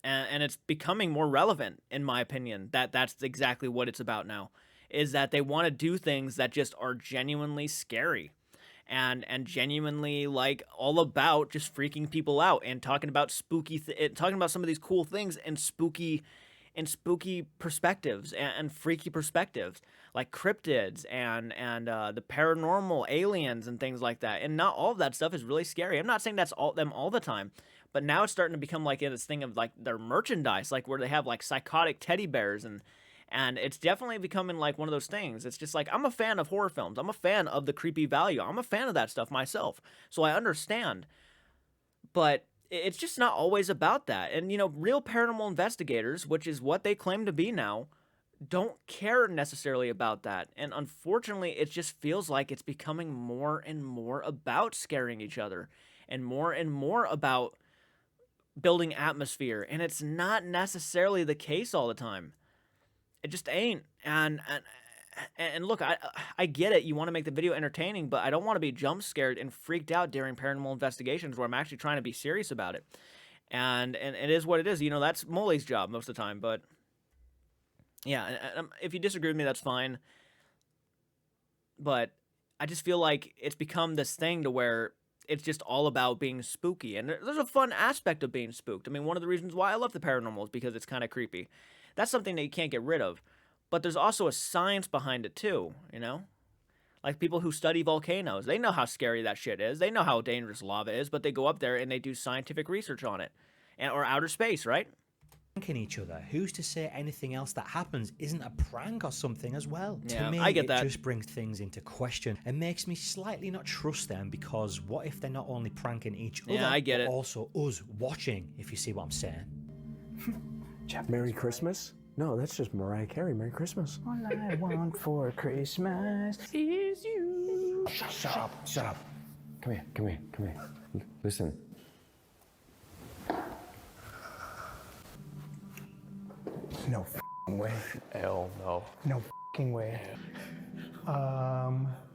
And it's becoming more relevant, in my opinion, that's exactly what it's about now, is that they want to do things that just are genuinely scary and genuinely like all about just freaking people out and talking about talking about some of these cool things and spooky perspectives and freaky perspectives, like cryptids and the paranormal, aliens and things like that. And not all of that stuff is really scary. I'm not saying that's them all the time, but now it's starting to become like this thing of like their merchandise, like where they have like psychotic teddy bears and it's definitely becoming like one of those things. It's just like, I'm a fan of horror films. I'm a fan of the creepy value. I'm a fan of that stuff myself. So I understand, but it's just not always about that. And, real paranormal investigators, which is what they claim to be now, don't care necessarily about that. And unfortunately, it just feels like it's becoming more and more about scaring each other and more about building atmosphere. And it's not necessarily the case all the time. It just ain't. And look, I get it. You want to make the video entertaining, but I don't want to be jump scared and freaked out during paranormal investigations where I'm actually trying to be serious about it. And it is what it is. That's Molly's job most of the time. But yeah, if you disagree with me, that's fine. But I just feel like it's become this thing to where it's just all about being spooky. And there's a fun aspect of being spooked. I mean, one of the reasons why I love the paranormal is because it's kind of creepy. That's something that you can't get rid of. But there's also a science behind it too, Like people who study volcanoes, they know how scary that shit is. They know how dangerous lava is, but they go up there and they do scientific research on it. Or outer space, right? Pranking each other. Who's to say anything else that happens isn't a prank or something as well? Yeah, to me, I get that. It just brings things into question and makes me slightly not trust them, because what if they're not only pranking each other, I get but it. also us watching, if you see what I'm saying. Merry Christmas? No, that's just Mariah Carey. Merry Christmas. All I want for Christmas is you. Shut up. Come here, come here, come here. Listen. No f***ing way. Hell no. No f***ing way.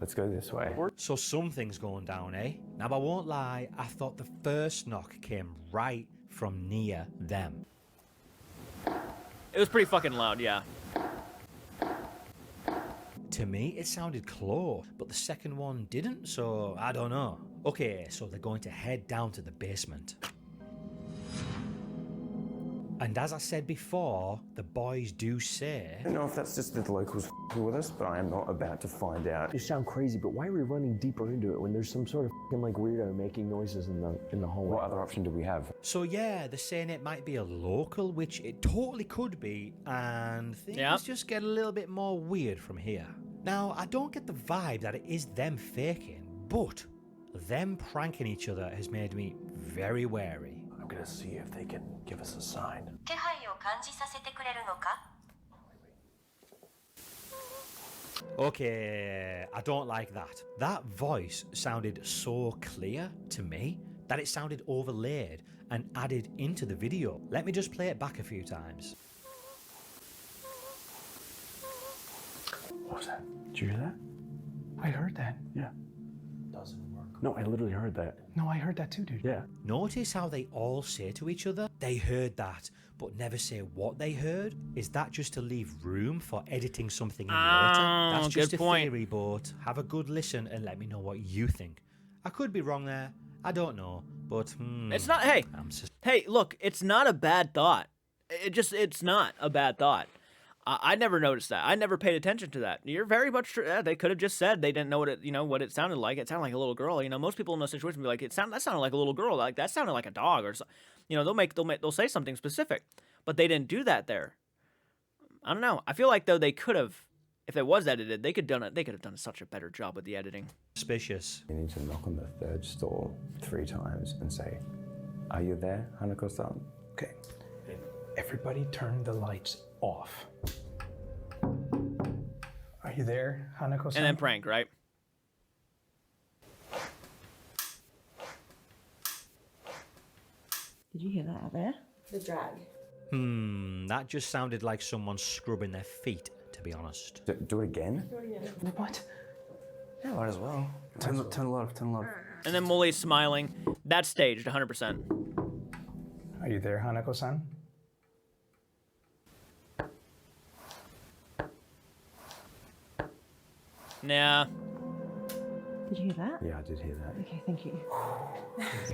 Let's go this way. So something's going down, eh? Now, I won't lie, I thought the first knock came right from near them. It was pretty fucking loud, yeah. To me, it sounded close, but the second one didn't, so I don't know. Okay, so they're going to head down to the basement. And as I said before, the boys do say... I don't know if that's just the locals f***ing with us, but I am not about to find out. You sound crazy, but why are we running deeper into it when there's some sort of like weirdo making noises in the hallway? What other option do we have? So yeah, they're saying it might be a local, which it totally could be, and things just get a little bit more weird from here. Now, I don't get the vibe that it is them faking, but them pranking each other has made me very wary. I'm gonna see if they can give us a sign. Okay, I don't like that. That voice sounded so clear to me that it sounded overlaid and added into the video. Let me just play it back a few times. What was that? Did you hear that? I heard that. Yeah. Doesn't work. No, I literally heard that. No, I heard that too, dude. Yeah. Notice how they all say to each other, they heard that, but never say what they heard? Is that just to leave room for editing something in later? That's just good a point. theory, but have a good listen and let me know what you think. I could be wrong there. I don't know, but It's not, hey, hey, look, it's not a bad thought. It's not a bad thought. I never noticed that. I never paid attention to that. You're very much true. Yeah, they could have just said they didn't know what it, what it sounded like. It sounded like a little girl. Most people in those situations be like, that sounded like a little girl. Like that sounded like a dog, or they'll say something specific, but they didn't do that there. I don't know. I feel like though they could have, if it was edited, they could have done such a better job with the editing. Suspicious. You need to knock on the third store 3 times and say, "Are you there, Hanako-san?" Okay. Everybody turn the lights off. Are you there, Hanako-san? And then prank, right? Did you hear that out there? The drag. That just sounded like someone scrubbing their feet, to be honest. Do it again? What? Yeah, might as well. Turn the light off, turn the light off. And then Molly's smiling. That's staged, 100%. Are you there, Hanako-san? Nah. Did you hear that? Yeah, I did hear that. Okay, thank you.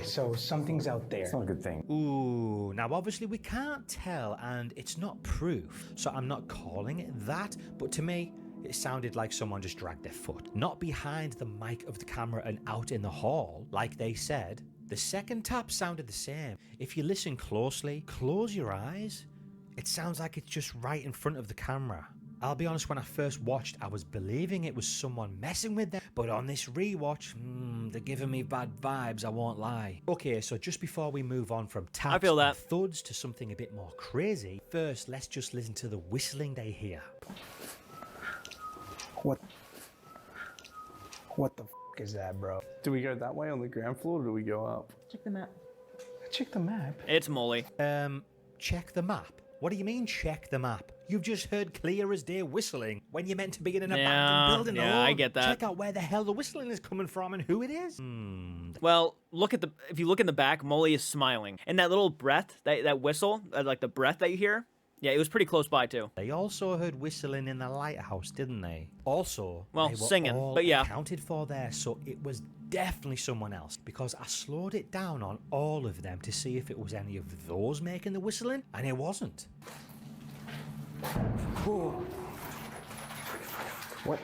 So something's out there. It's not a good thing. Ooh, now obviously we can't tell and it's not proof, so I'm not calling it that, but to me, it sounded like someone just dragged their foot. Not behind the mic of the camera and out in the hall, like they said. The second tap sounded the same. If you listen closely, close your eyes, it sounds like it's just right in front of the camera. I'll be honest, when I first watched, I was believing it was someone messing with them, but on this rewatch, they're giving me bad vibes, I won't lie. Okay, so just before we move on from taps and thuds to something a bit more crazy, first let's just listen to the whistling they hear. What the f is that, bro? Do we go that way on the ground floor, or do we go up? Check the map. Check the map? It's Molly. Check the map? What do you mean, check the map? You've just heard clear as day whistling when you're meant to be in an abandoned building alone. Yeah, I get that. Check out where the hell the whistling is coming from and who it is. Well, if you look in the back, Molly is smiling. And that little breath, that whistle, like the breath that you hear, yeah, it was pretty close by too. They also heard whistling in the lighthouse, didn't they? Also, well, they were singing, all but yeah. accounted for there, so it was definitely someone else, because I slowed it down on all of them to see if it was any of those making the whistling, and it wasn't. What?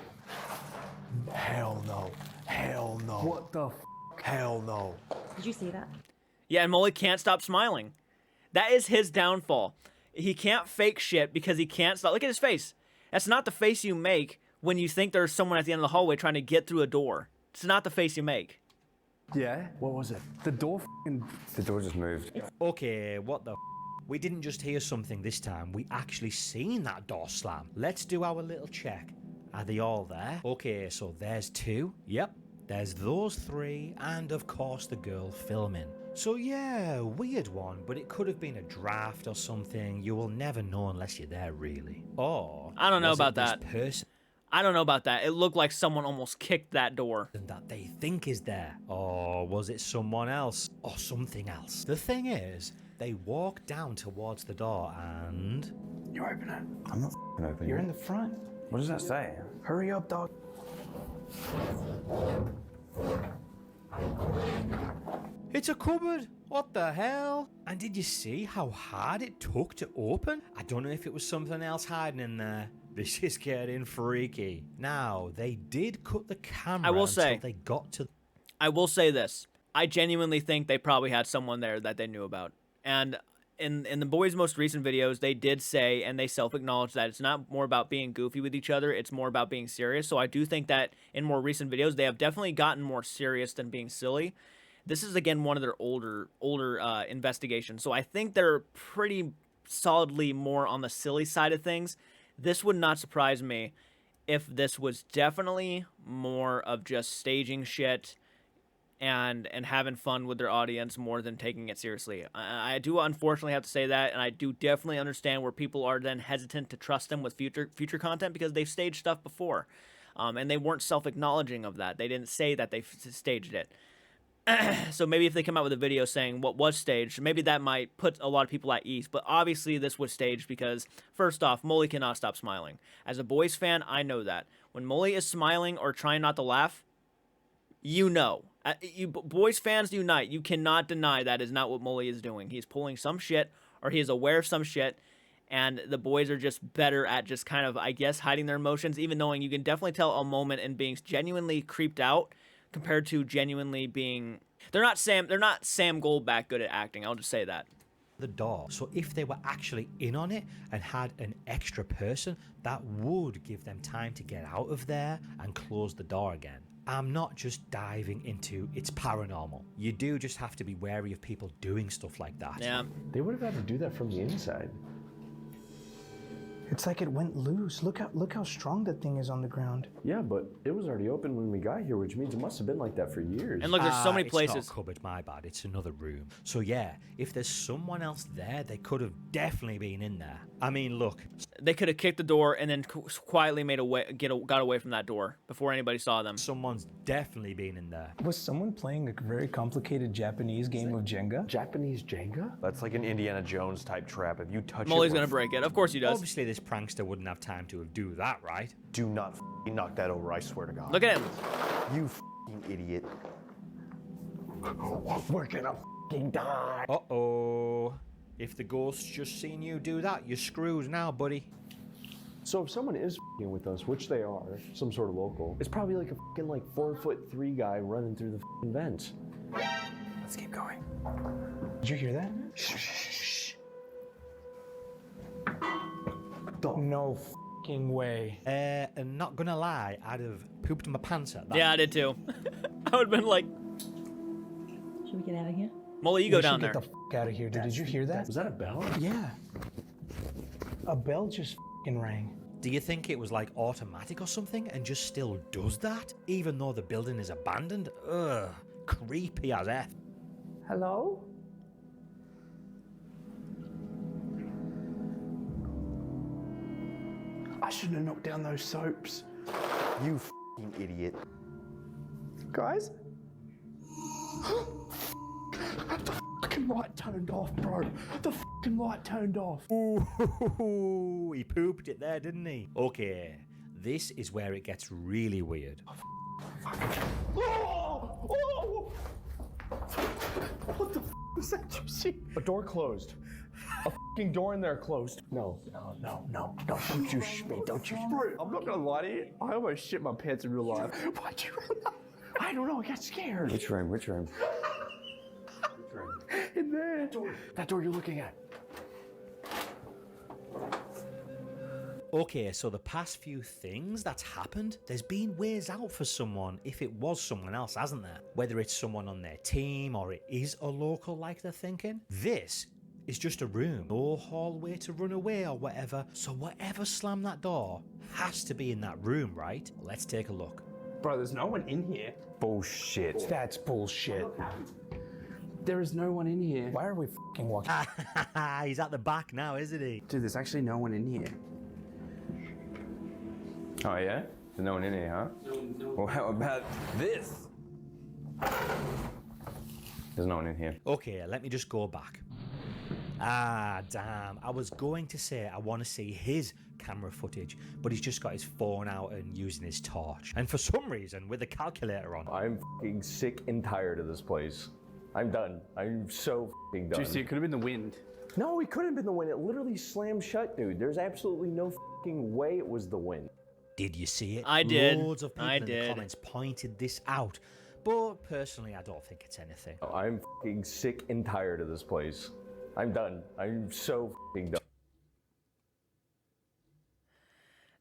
Hell no. Hell no. What the Hell no. Did you see that? Yeah, and Molly can't stop smiling. That is his downfall. He can't fake shit because he can't stop. Look at his face. That's not the face you make when you think there's someone at the end of the hallway trying to get through a door. It's not the face you make. Yeah? What was it? The door The door just moved. Okay, what the We didn't just hear something this time, we actually seen that door slam. Let's do our little check. Are they all there? Okay, so there's 2. Yep, There's those three, and of course the girl filming. So yeah, weird one, but it could have been a draft or something. You will never know unless you're there, really. Or I don't know was it about this that. person I don't know about that. It looked like someone almost kicked that door. that they think is there? Or was it someone else? Or something else? The thing is, they walk down towards the door and... You open it. I'm not f***ing opening You're it. in the front. What does that say? Hurry up, dog. It's a cupboard! What the hell? And did you see how hard it took to open? I don't know if it was something else hiding in there. This is getting freaky. Now, they did cut the camera I will say, until they got to... I will say this. I genuinely think they probably had someone there that they knew about. And in the boys' most recent videos, they did say, and they self-acknowledged that it's not more about being goofy with each other, it's more about being serious. So I do think that in more recent videos, they have definitely gotten more serious than being silly. This is, again, one of their older investigations. So I think they're pretty solidly more on the silly side of things. This would not surprise me if this was definitely more of just staging shit and having fun with their audience more than taking it seriously. I do unfortunately have to say that, and I do definitely understand where people are then hesitant to trust them with future content because they've staged stuff before, and they weren't self-acknowledging of that. They didn't say that they staged it. So maybe if they come out with a video saying what was staged, maybe that might put a lot of people at ease. But obviously this was staged because, first off, Molly cannot stop smiling. As a boys fan, I know that. When Molly is smiling or trying not to laugh, you know. Boys fans unite. You cannot deny that is not what Molly is doing. He's pulling some shit, or he is aware of some shit, and the boys are just better at just kind of, I guess, hiding their emotions, even knowing you can definitely tell a moment and being genuinely creeped out compared to genuinely being... They're not Sam Goldback good at acting, I'll just say that. The door. So if they were actually in on it and had an extra person, that would give them time to get out of there and close the door again. I'm not just diving into it's paranormal. You do just have to be wary of people doing stuff like that. Yeah. They would have had to do that from the inside. It's like it went loose. Look how strong that thing is on the ground. Yeah, but it was already open when we got here, which means it must have been like that for years. And look, there's so many places. It's not a cupboard, my bad. It's another room. So yeah, if there's someone else there, they could have definitely been in there. I mean, look. They could have kicked the door and then quietly got away from that door before anybody saw them. Someone's definitely been in there. Was someone playing a very complicated Japanese game of Jenga? Japanese Jenga? That's like an Indiana Jones type trap. If you touch Molly's it, gonna break it. Of course he does. Obviously, this prankster wouldn't have time to do that, right? do not knock that over, I swear to God. Look at him. You idiot. We're gonna die. Uh-oh. If the ghost's just seen you do that, you're screwed now, buddy. So if someone is with us, which they are, some sort of local, it's probably like a 4'3" guy running through the vents. Let's keep going. Did you hear that? Shh. No fucking way. And not gonna lie, I'd have pooped my pants at that. Yeah, I did too. I would have been like, should we get out of here? Molly, you go down there. Get the fuck out of here, dude. Did you hear that? Was that a bell? Yeah. A bell just fucking rang. Do you think it was like automatic or something and just still does that? Even though the building is abandoned? Ugh. Creepy as F. Hello? I shouldn't have knocked down those soaps. You f***ing idiot. Guys? The fucking light turned off, bro. The fucking light turned off. Ooh, he pooped it there, didn't he? Okay, this is where it gets really weird. Oh! What the f was that you see? A door closed. A fucking door in there closed. No. Don't you sh me. Don't you. Bro, I'm not gonna lie to you. I almost shit my pants in real life. Why'd you run? I don't know. I got scared. Which room? Which room? In there. That door you're looking at. Okay, so the past few things that's happened, there's been ways out for someone if it was someone else, hasn't there? Whether it's someone on their team or it is a local like they're thinking. This is just a room, no hallway to run away or whatever. So whatever slammed that door has to be in that room, right? Let's take a look. Bro, there's no one in here. Bullshit. That's bullshit. There is no one in here. Why are we fucking walking? He's at the back now, isn't he? Dude, there's actually no one in here. Oh yeah? There's no one in here, huh? Well, how about this? There's no one in here. Okay, let me just go back. Ah, damn. I was going to say I want to see his camera footage, but he's just got his phone out and using his torch. And for some reason, with the calculator on. I'm fucking sick and tired of this place. I'm done. I'm so fucking done. Juicy, it could have been the wind. No, it couldn't have been the wind. It literally slammed shut, dude. There's absolutely no fucking way it was the wind. Did you see it? I did. Loads of people in the comments pointed this out. But personally, I don't think it's anything. I'm fucking sick and tired of this place. I'm done. I'm so fucking done.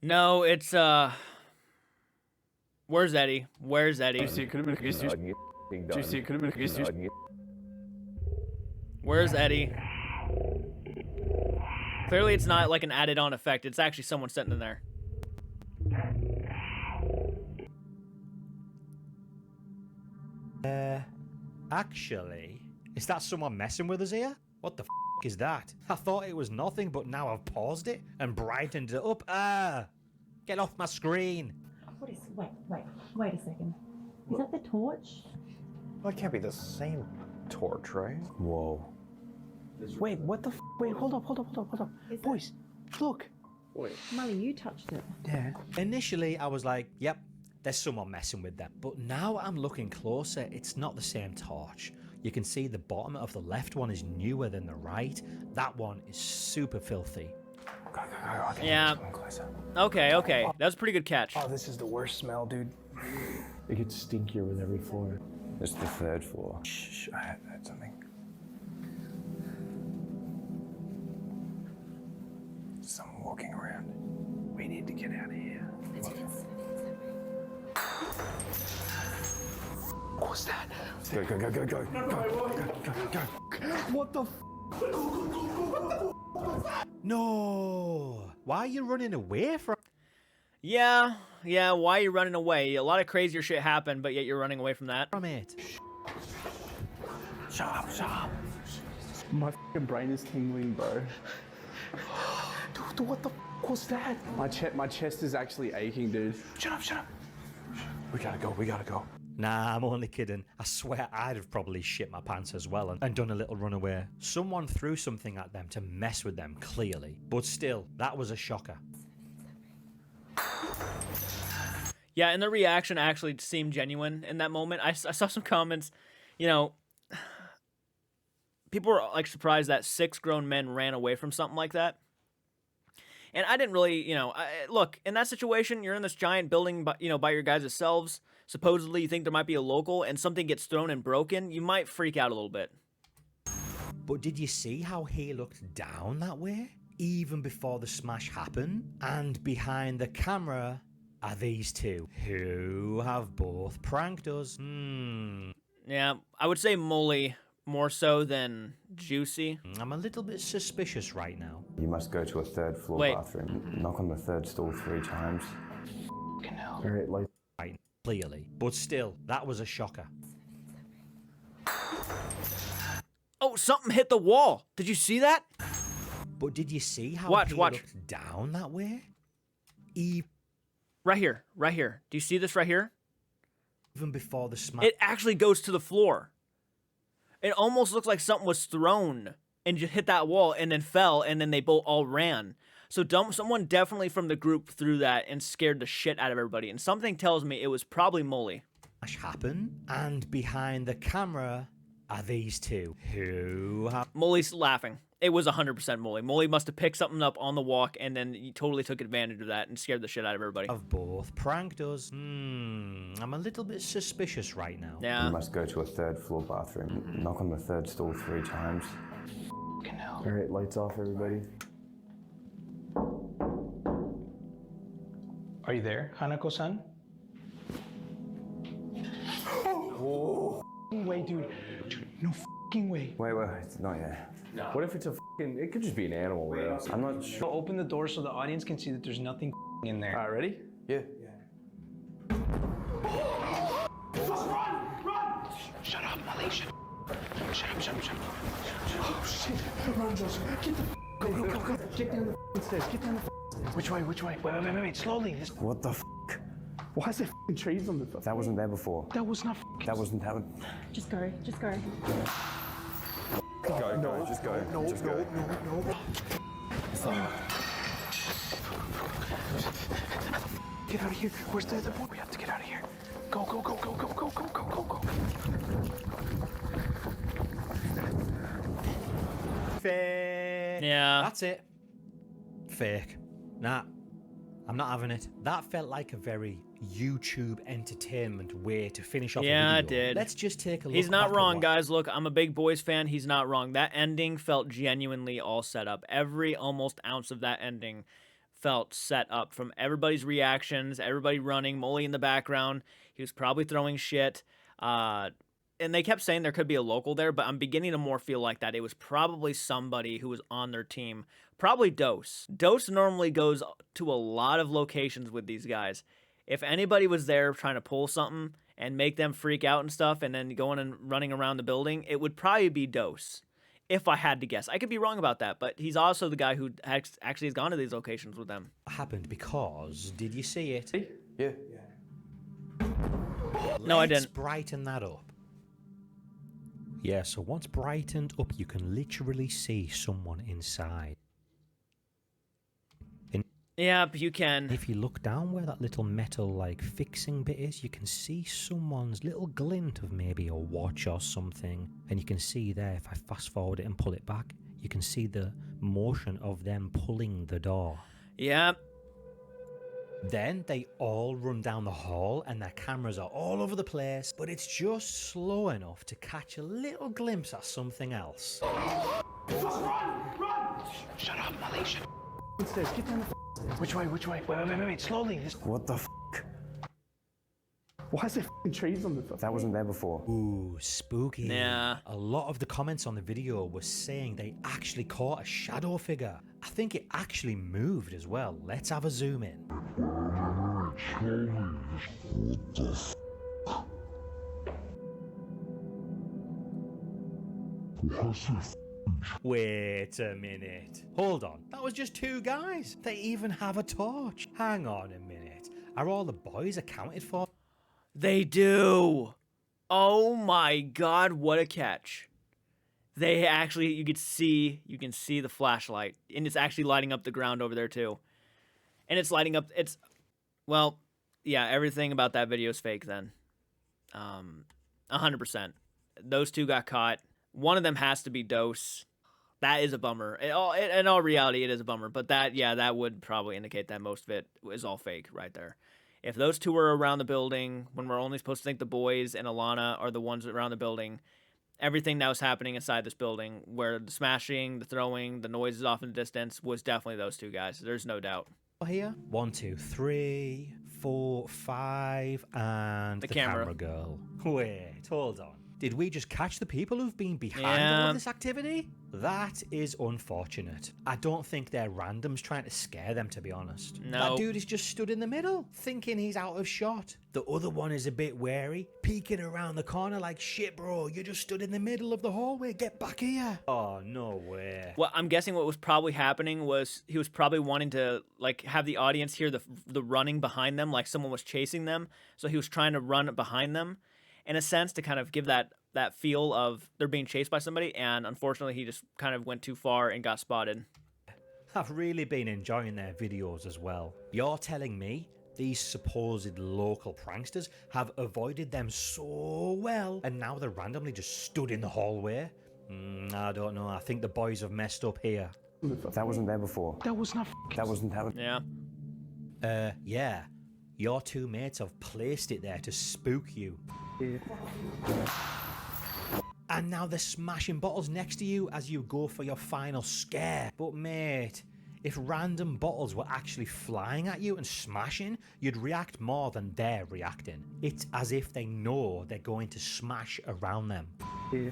No, it's Where's Eddie? Where's Eddie? Juicy, it could have been Juicy, it could have been Juicy. Where's Eddie? Clearly it's not like an added on effect. It's actually someone sitting in there. Actually, is that someone messing with us here? What the f is that? I thought it was nothing, but now I've paused it and brightened it up. Ah! Get off my screen! What is... Wait a second. Is that the torch? Well, it can't be the same torch, right? Whoa. Wait, what the f? Wait, hold up. Boys, look. Wait. Molly, you touched it. Yeah. Initially, I was like, yep, there's someone messing with them. But now I'm looking closer, it's not the same torch. You can see the bottom of the left one is newer than the right. That one is super filthy. Go. Yeah. Okay. That was a pretty good catch. Oh, this is the worst smell, dude. It gets stinkier with every floor. It's the third floor. Shh, I heard something. Someone walking around. We need to get out of here. What's that? Go. What the No! Why are you running away from... Yeah, why are you running away? A lot of crazier shit happened, but yet you're running away from that. From it. Shut up. My fucking brain is tingling, bro. Dude, what the was that? My chest is actually aching, dude. Shut up. We gotta go. Nah, I'm only kidding. I swear I'd have probably shit my pants as well and done a little runaway. Someone threw something at them to mess with them, clearly. But still, that was a shocker. Yeah, and the reaction actually seemed genuine in that moment. I saw some comments, you know, people were like surprised that 6 grown men ran away from something like that. And I didn't really, you know, look, in that situation, you're in this giant building, by your guys' selves. Supposedly, you think there might be a local, and something gets thrown and broken. You might freak out a little bit. But did you see how he looked down that way? Even before the smash happened? And behind the camera are these two, who have both pranked us. Yeah, I would say Molly more so than Juicy. I'm a little bit suspicious right now. You must go to a third floor bathroom. Knock on the third stall 3 times. Fucking hell. All right, like... Right, clearly. But still, that was a shocker. Oh, something hit the wall. Did you see that? But did you see how watch. looked down that way? Right here. Do you see this right here? Even before the smash... It actually goes to the floor. It almost looks like something was thrown and just hit that wall and then fell, and then they both all ran. So someone definitely from the group threw that and scared the shit out of everybody. And something tells me it was probably Molly. Happen, and behind the camera are these two, who have... Molly's laughing. It was 100% Molly. Molly must have picked something up on the walk and then he totally took advantage of that and scared the shit out of everybody. Have both pranked us. I'm a little bit suspicious right now. Yeah. You must go to a third floor bathroom. Knock on the third stall 3 times. Fucking hell. All right, lights off, everybody. Are you there, Hanako-san? Oh, way, dude. No f***ing way. Wait, it's not yet. No. What if it's a fucking... It could just be an animal, bro. I'm not sure. Open the door so the audience can see that there's nothing in there. All right, ready? Yeah. on, Joseph. Get the go, go, go, go. Get down the stairs. Get down the stairs. Which way? Which way? Wait. Slowly. What the f? Why is there trees on the top? That wasn't there before. That was not. That wasn't how it. Just go. Just go. Go, just go. No. Get out of here. Where's the other boy? We have to get out of here. Go. Fake. Yeah. That's it. Fake. Nah. I'm not having it. That felt like a very YouTube entertainment way to finish off a video. Yeah, it did. Let's just take a look. He's not back wrong, at guys. Look, I'm a big boys fan. He's not wrong. That ending felt genuinely all set up. Every almost ounce of that ending felt set up from everybody's reactions, everybody running, Molly in the background. He was probably throwing shit. And they kept saying there could be a local there, but I'm beginning to more feel like that. It was probably somebody who was on their team. Probably Dose. Dose normally goes to a lot of locations with these guys. If anybody was there trying to pull something and make them freak out and stuff and then going and running around the building, it would probably be Dose, if I had to guess. I could be wrong about that, but he's also the guy who actually has gone to these locations with them. Happened because, did you see it? Yeah. No, I Let's didn't. brighten that up. Yeah, so once brightened up, you can literally see someone inside. Yep, you can. If you look down where that little metal like fixing bit is, you can see someone's little glint of maybe a watch or something. And you can see there, if I fast forward it and pull it back, you can see the motion of them pulling the door. Yep. Then they all run down the hall and their cameras are all over the place, but it's just slow enough to catch a little glimpse at something else. Run! Shut up, Malaysia. Stairs. Get down the Which way? Wait. Slowly. What the f? Why is there trees on the top? That wasn't there before. Ooh, spooky. Yeah. A lot of the comments on the video were saying they actually caught a shadow figure. I think it actually moved as well. Let's have a zoom in. Wait a minute. Hold on. That was just two guys. They even have a torch. Hang on a minute. Are all the boys accounted for? They do. Oh my god, what a catch. They actually, you can see the flashlight, and it's actually lighting up the ground over there too. And it's lighting up, well, yeah, everything about that video is fake then. 100%. Those two got caught. One of them has to be Dose. That is a bummer. In all reality, it is a bummer. But that would probably indicate that most of it is all fake right there. If those two were around the building, when we're only supposed to think the boys and Alana are the ones around the building, everything that was happening inside this building, where the smashing, the throwing, the noises off in the distance, was definitely those two guys. There's no doubt. Here? 1, 2, 3, 4, 5, and the camera girl. Wait, hold on. Did we just catch the people who've been behind all of this activity? That is unfortunate. I don't think they're randoms trying to scare them, to be honest. No. That dude is just stood in the middle, thinking he's out of shot. The other one is a bit wary, peeking around the corner like, shit, bro, you just stood in the middle of the hallway. Get back here. Oh, no way. Well, I'm guessing what was probably happening was he was probably wanting to like have the audience hear the running behind them, like someone was chasing them. So he was trying to run behind them, in a sense, to kind of give that feel of they're being chased by somebody, and unfortunately he just kind of went too far and got spotted. I've really been enjoying their videos as well. You're telling me these supposed local pranksters have avoided them so well, and now they're randomly just stood in the hallway? I don't know. I think the boys have messed up here. That wasn't there before. That was not. That wasn't how it. Yeah. Yeah. Your two mates have placed it there to spook you. Yeah. And now they're smashing bottles next to you as you go for your final scare. But mate, if random bottles were actually flying at you and smashing, you'd react more than they're reacting. It's as if they know they're going to smash around them. Yeah.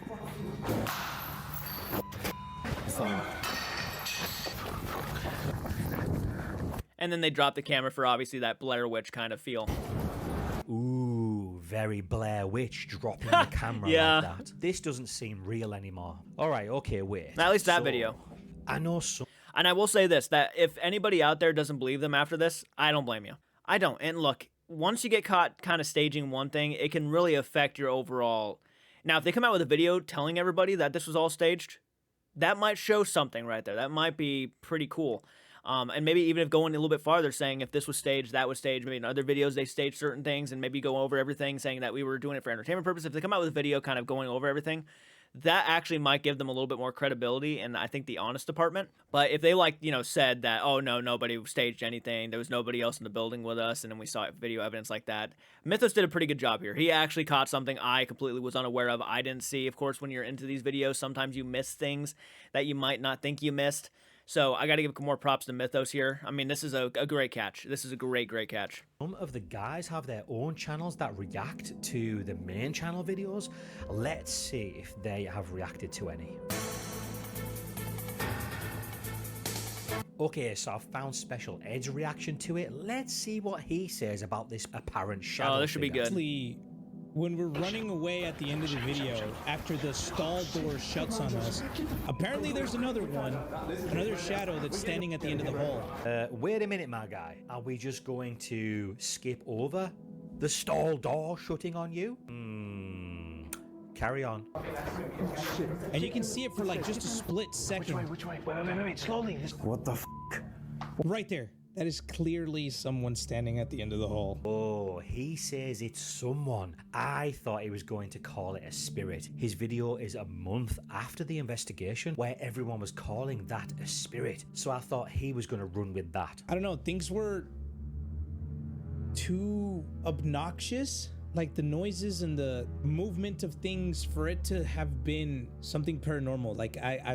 And then they dropped the camera for obviously that Blair Witch kind of feel. Ooh, very Blair Witch dropping the camera like that. This doesn't seem real anymore. All right, okay, wait. At least that video. I know some. And I will say this, that if anybody out there doesn't believe them after this, I don't blame you. I don't. And look, once you get caught kind of staging one thing, it can really affect your overall... Now, if they come out with a video telling everybody that this was all staged, that might show something right there. That might be pretty cool. And maybe even if going a little bit farther, saying if this was staged, that was staged. Maybe in other videos they staged certain things and maybe go over everything, saying that we were doing it for entertainment purposes. If they come out with a video kind of going over everything, that actually might give them a little bit more credibility in, I think, the honest department. But if they, like, you know, said that, oh, no, nobody staged anything, there was nobody else in the building with us, and then we saw video evidence like that, Mythos did a pretty good job here. He actually caught something I completely was unaware of. I didn't see. Of course, when you're into these videos, sometimes you miss things that you might not think you missed. So I got to give more props to Mythos here. I mean, this is a great catch. This is a great catch. Some of the guys have their own channels that react to the main channel videos. Let's see if they have reacted to any. Okay, so I've found Special Ed's reaction to it. Let's see what he says about this apparent shadow. Oh, this should be good. Actually, when we're running away at the end of the video, after the stall door shuts on us, apparently there's another shadow that's standing at the end of the hall. Wait a minute, my guy. Are we just going to skip over the stall door shutting on you? Carry on. And you can see it for like just a split second. Which way? Wait, slowly. What the f? Right there. That is clearly someone standing at the end of the hall. Oh, he says it's someone. I thought he was going to call it a spirit. His video is a month after the investigation where everyone was calling that a spirit. So I thought he was going to run with that. I don't know, things were too obnoxious. Like the noises and the movement of things for it to have been something paranormal. Like I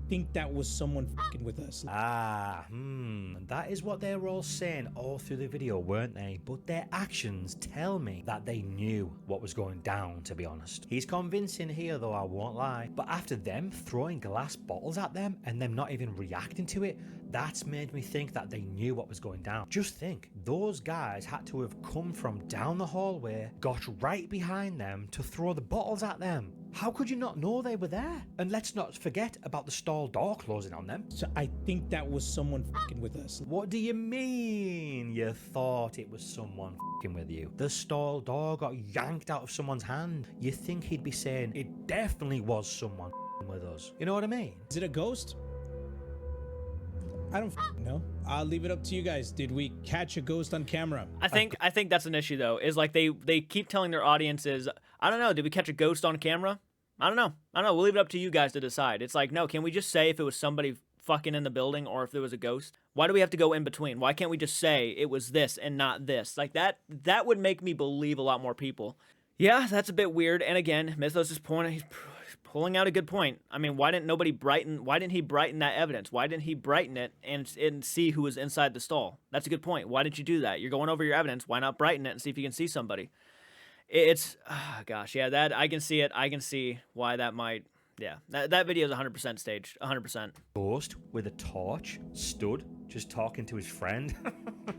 think that was someone fucking with us. That is what they were all saying all through the video, weren't they? But their actions tell me that they knew what was going down, to be honest. He's convincing here, though, I won't lie. But after them throwing glass bottles at them and them not even reacting to it, that's made me think that they knew what was going down. Just think, those guys had to have come from down the hallway, got right behind them to throw the bottles at them. How could you not know they were there? And let's not forget about the stall door closing on them. So I think that was someone fucking with us. What do you mean you thought it was someone fucking with you? The stall door got yanked out of someone's hand. You think he'd be saying it definitely was someone fucking with us? You know what I mean? Is it a ghost? I don't know. I'll leave it up to you guys. Did we catch a ghost on camera? I think that's an issue, though, is like they keep telling their audiences, I don't know, did we catch a ghost on camera? I don't know. We'll leave it up to you guys to decide. It's like, no, can we just say if it was somebody fucking in the building or if there was a ghost? Why do we have to go in between? Why can't we just say it was this and not this? Like that would make me believe a lot more people. Yeah, that's a bit weird. And again, Mythos is pulling out a good point. I mean, why didn't he brighten that evidence? Why didn't he brighten it and see who was inside the stall? That's a good point. Why didn't you do that? You're going over your evidence. Why not brighten it and see if you can see somebody? It's, gosh, yeah, that, I can see it. I can see why that might, yeah. That video is 100% staged, 100%. Ghost with a torch stood just talking to his friend?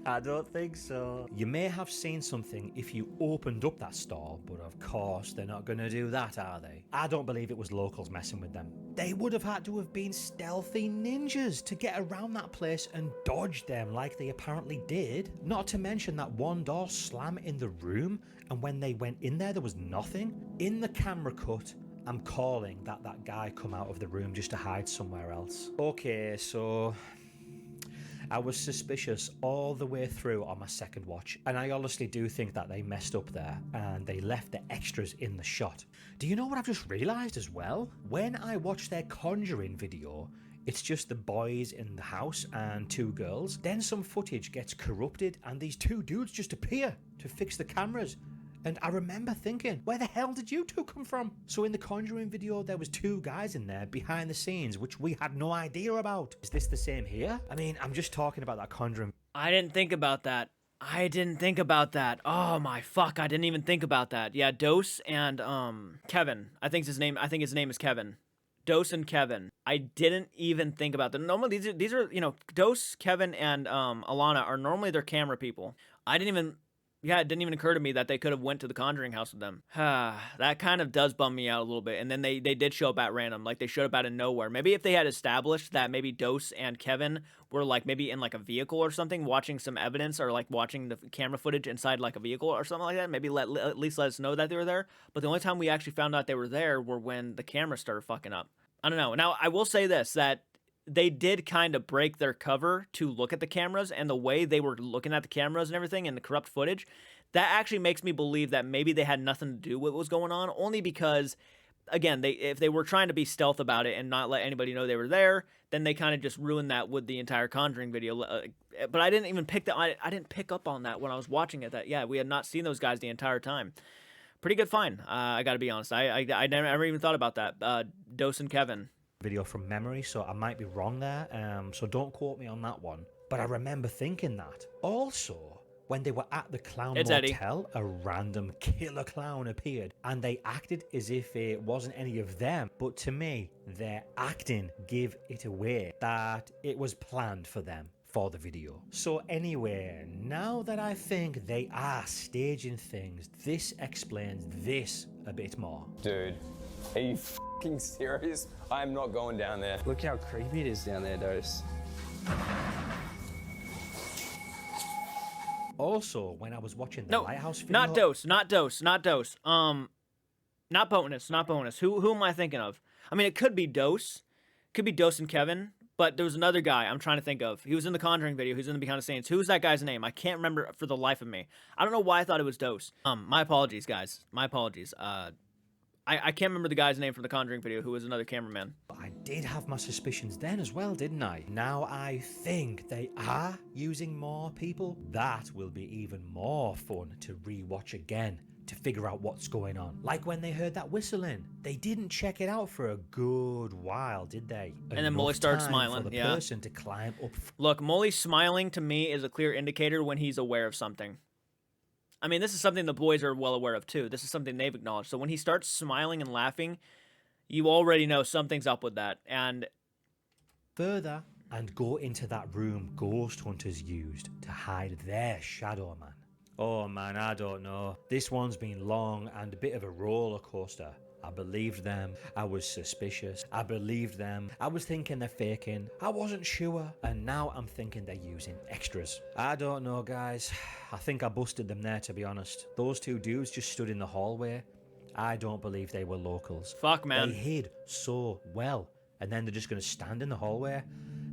I don't think so. You may have seen something if you opened up that stall, but of course they're not going to do that, are they? I don't believe it was locals messing with them. They would have had to have been stealthy ninjas to get around that place and dodge them like they apparently did. Not to mention that one door slam in the room, and when they went in there was nothing. In the camera cut, I'm calling that guy come out of the room just to hide somewhere else. Okay, so I was suspicious all the way through on my second watch, and I honestly do think that they messed up there and they left the extras in the shot. Do you know what I've just realized as well? When I watch their Conjuring video, it's just the boys in the house and two girls. Then some footage gets corrupted and these two dudes just appear to fix the cameras. And I remember thinking, where the hell did you two come from? So in the Conjuring video, there was two guys in there behind the scenes, which we had no idea about. Is this the same here? I mean, I'm just talking about that Conjuring. I didn't think about that. Oh my fuck, I didn't even think about that. Yeah, Dose and Kevin. I think his name is Kevin. Dose and Kevin. I didn't even think about them. Normally these are, you know, Dose, Kevin, and Alana are normally their camera people. I didn't even Yeah, it didn't even occur to me that they could have went to the Conjuring house with them. That kind of does bum me out a little bit. And then they did show up at random. Like, they showed up out of nowhere. Maybe if they had established that maybe Dose and Kevin were, like, maybe in, like, a vehicle or something, watching some evidence or, like, watching the camera footage inside, like, a vehicle or something like that, maybe at least let us know that they were there. But the only time we actually found out they were there were when the camera started fucking up. I don't know. Now, I will say this, that they did kind of break their cover to look at the cameras, and the way they were looking at the cameras and everything and the corrupt footage, that actually makes me believe that maybe they had nothing to do with what was going on, only because, again, if they were trying to be stealth about it and not let anybody know they were there, then they kind of just ruined that with the entire Conjuring video. But I didn't even pick that. I didn't pick up on that when I was watching it. That yeah, we had not seen those guys the entire time. Pretty good find. I got to be honest. I never even thought about that. Dose and Kevin. Video from memory, so I might be wrong there, so don't quote me on that one. But I remember thinking that. Also, when they were at the clown motel, a random killer clown appeared, and they acted as if it wasn't any of them. But to me, their acting gave it away that it was planned for them for the video. So anyway, now that I think they are staging things, this explains this a bit more. Dude, are you fucking serious? I'm not going down there. Look how creepy it is down there, Dose. Also, when I was watching the Lighthouse video... Not Dose. Not Bonus. Who am I thinking of? I mean, it could be Dose. Could be Dose and Kevin. But there was another guy I'm trying to think of. He was in the Conjuring video. He was in the Behind the Scenes. Who's that guy's name? I can't remember for the life of me. I don't know why I thought it was Dose. My apologies, guys. My apologies. I can't remember the guy's name from the Conjuring video who was another cameraman. I did have my suspicions then as well, didn't I? Now I think they are using more people. That will be even more fun to rewatch again to figure out what's going on. Like when they heard that whistling. They didn't check it out for a good while, did they? And then Molly started smiling. For the person to climb up. Look, Molly smiling to me is a clear indicator when he's aware of something. I mean, this is something the boys are well aware of too. This is something they've acknowledged. So when he starts smiling and laughing, you already know something's up with that. And further, and go into that room ghost hunters used to hide their shadow man. Oh man, I don't know. This one's been long and a bit of a roller coaster. I believed them. I was suspicious. I believed them. I was thinking they're faking. I wasn't sure. And now I'm thinking they're using extras. I don't know, guys. I think I busted them there, to be honest. Those two dudes just stood in the hallway. I don't believe they were locals. Fuck, man. They hid so well. And then they're just going to stand in the hallway.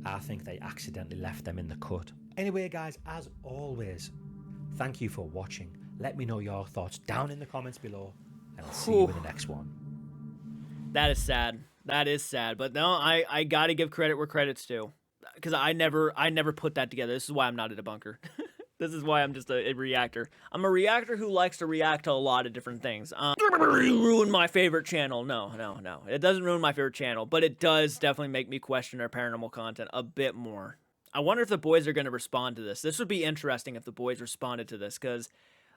I think they accidentally left them in the cut. Anyway, guys, as always, thank you for watching. Let me know your thoughts down in the comments below. And I'll see you in the next one. That is sad. That is sad. But no, I gotta give credit where credit's due. Because I never put that together. This is why I'm not a debunker. This is why I'm just a reactor. I'm a reactor who likes to react to a lot of different things. Ruin my favorite channel. No. It doesn't ruin my favorite channel. But it does definitely make me question our paranormal content a bit more. I wonder if the boys are going to respond to this. This would be interesting if the boys responded to this. Because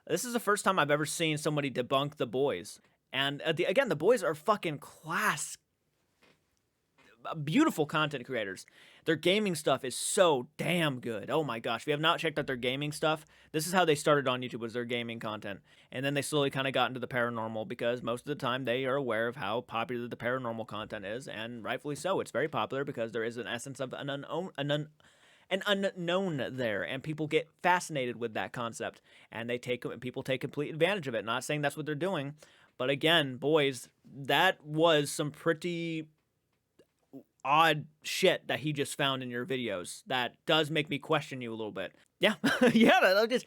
this is the first time I've ever seen somebody debunk the boys. And again, the boys are fucking class. Beautiful content creators. Their gaming stuff is so damn good. Oh my gosh. If you have not checked out their gaming stuff, this is how they started on YouTube, was their gaming content. And then they slowly kind of got into the paranormal because most of the time they are aware of how popular the paranormal content is. And rightfully so. It's very popular because there is an essence of an unknown there, and people get fascinated with that concept. And people take complete advantage of it. Not saying that's what they're doing. But again, boys, that was some pretty odd shit that he just found in your videos. That does make me question you a little bit. Yeah, yeah, that just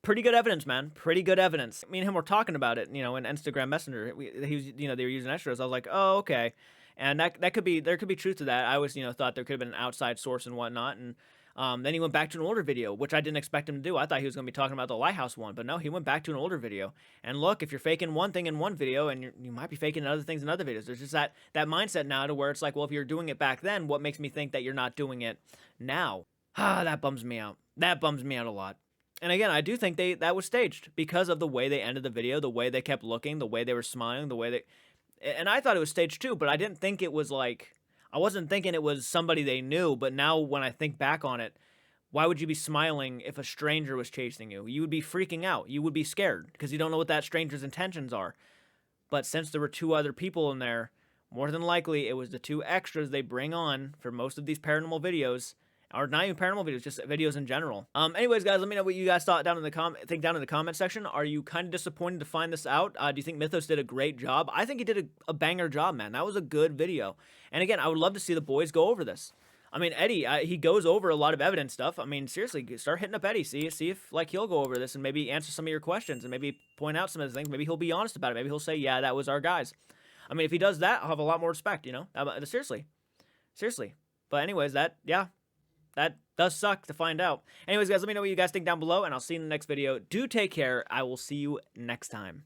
pretty good evidence, man. Pretty good evidence. Me and him were talking about it, in Instagram Messenger. He was, they were using extras. I was like, oh, okay. And there could be truth to that. I always, thought there could have been an outside source and whatnot. And then he went back to an older video, which I didn't expect him to do. I thought he was going to be talking about the Lighthouse one, but no, he went back to an older video. And look, if you're faking one thing in one video, and you might be faking other things in other videos, there's just that mindset now to where it's like, well, if you're doing it back then, what makes me think that you're not doing it now? That bums me out. That bums me out a lot. And again, I do think that was staged because of the way they ended the video, the way they kept looking, the way they were smiling, the way they... And I thought it was staged too, but I didn't think it was like... I wasn't thinking it was somebody they knew, but now when I think back on it, Why would you be smiling if a stranger was chasing you? You would be freaking out. You would be scared because you don't know what that stranger's intentions are. But since there were 2 other people in there, more than likely it was the 2 extras they bring on for most of these paranormal videos, or not even paranormal videos, just videos in general. Anyways, guys, let me know what you guys thought down in the comment section. Are you kind of disappointed to find this out? Do you think Mythos did a great job? I think he did a banger job, man. That was a good video. And again, I would love to see the boys go over this. I mean, Eddie, he goes over a lot of evidence stuff. I mean, seriously, start hitting up Eddie. See if like he'll go over this and maybe answer some of your questions and maybe point out some of the things. Maybe he'll be honest about it. Maybe he'll say, yeah, that was our guys. I mean, if he does that, I'll have a lot more respect, you know? Seriously. But anyways, that does suck to find out. Anyways, guys, let me know what you guys think down below, and I'll see you in the next video. Do take care. I will see you next time.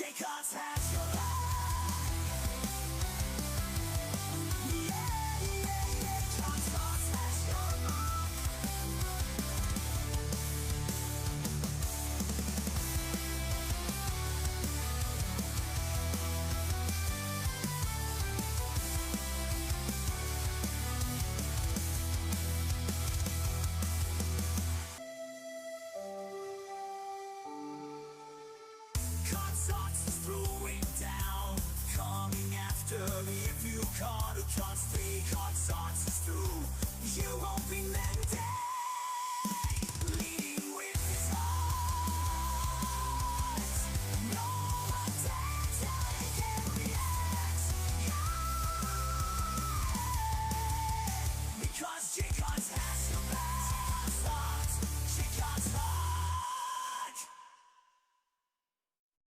JCARTS has your JCARTSARTS is throwing down, coming after me. If you caught a chance, JCARTSARTS is through. You won't be meant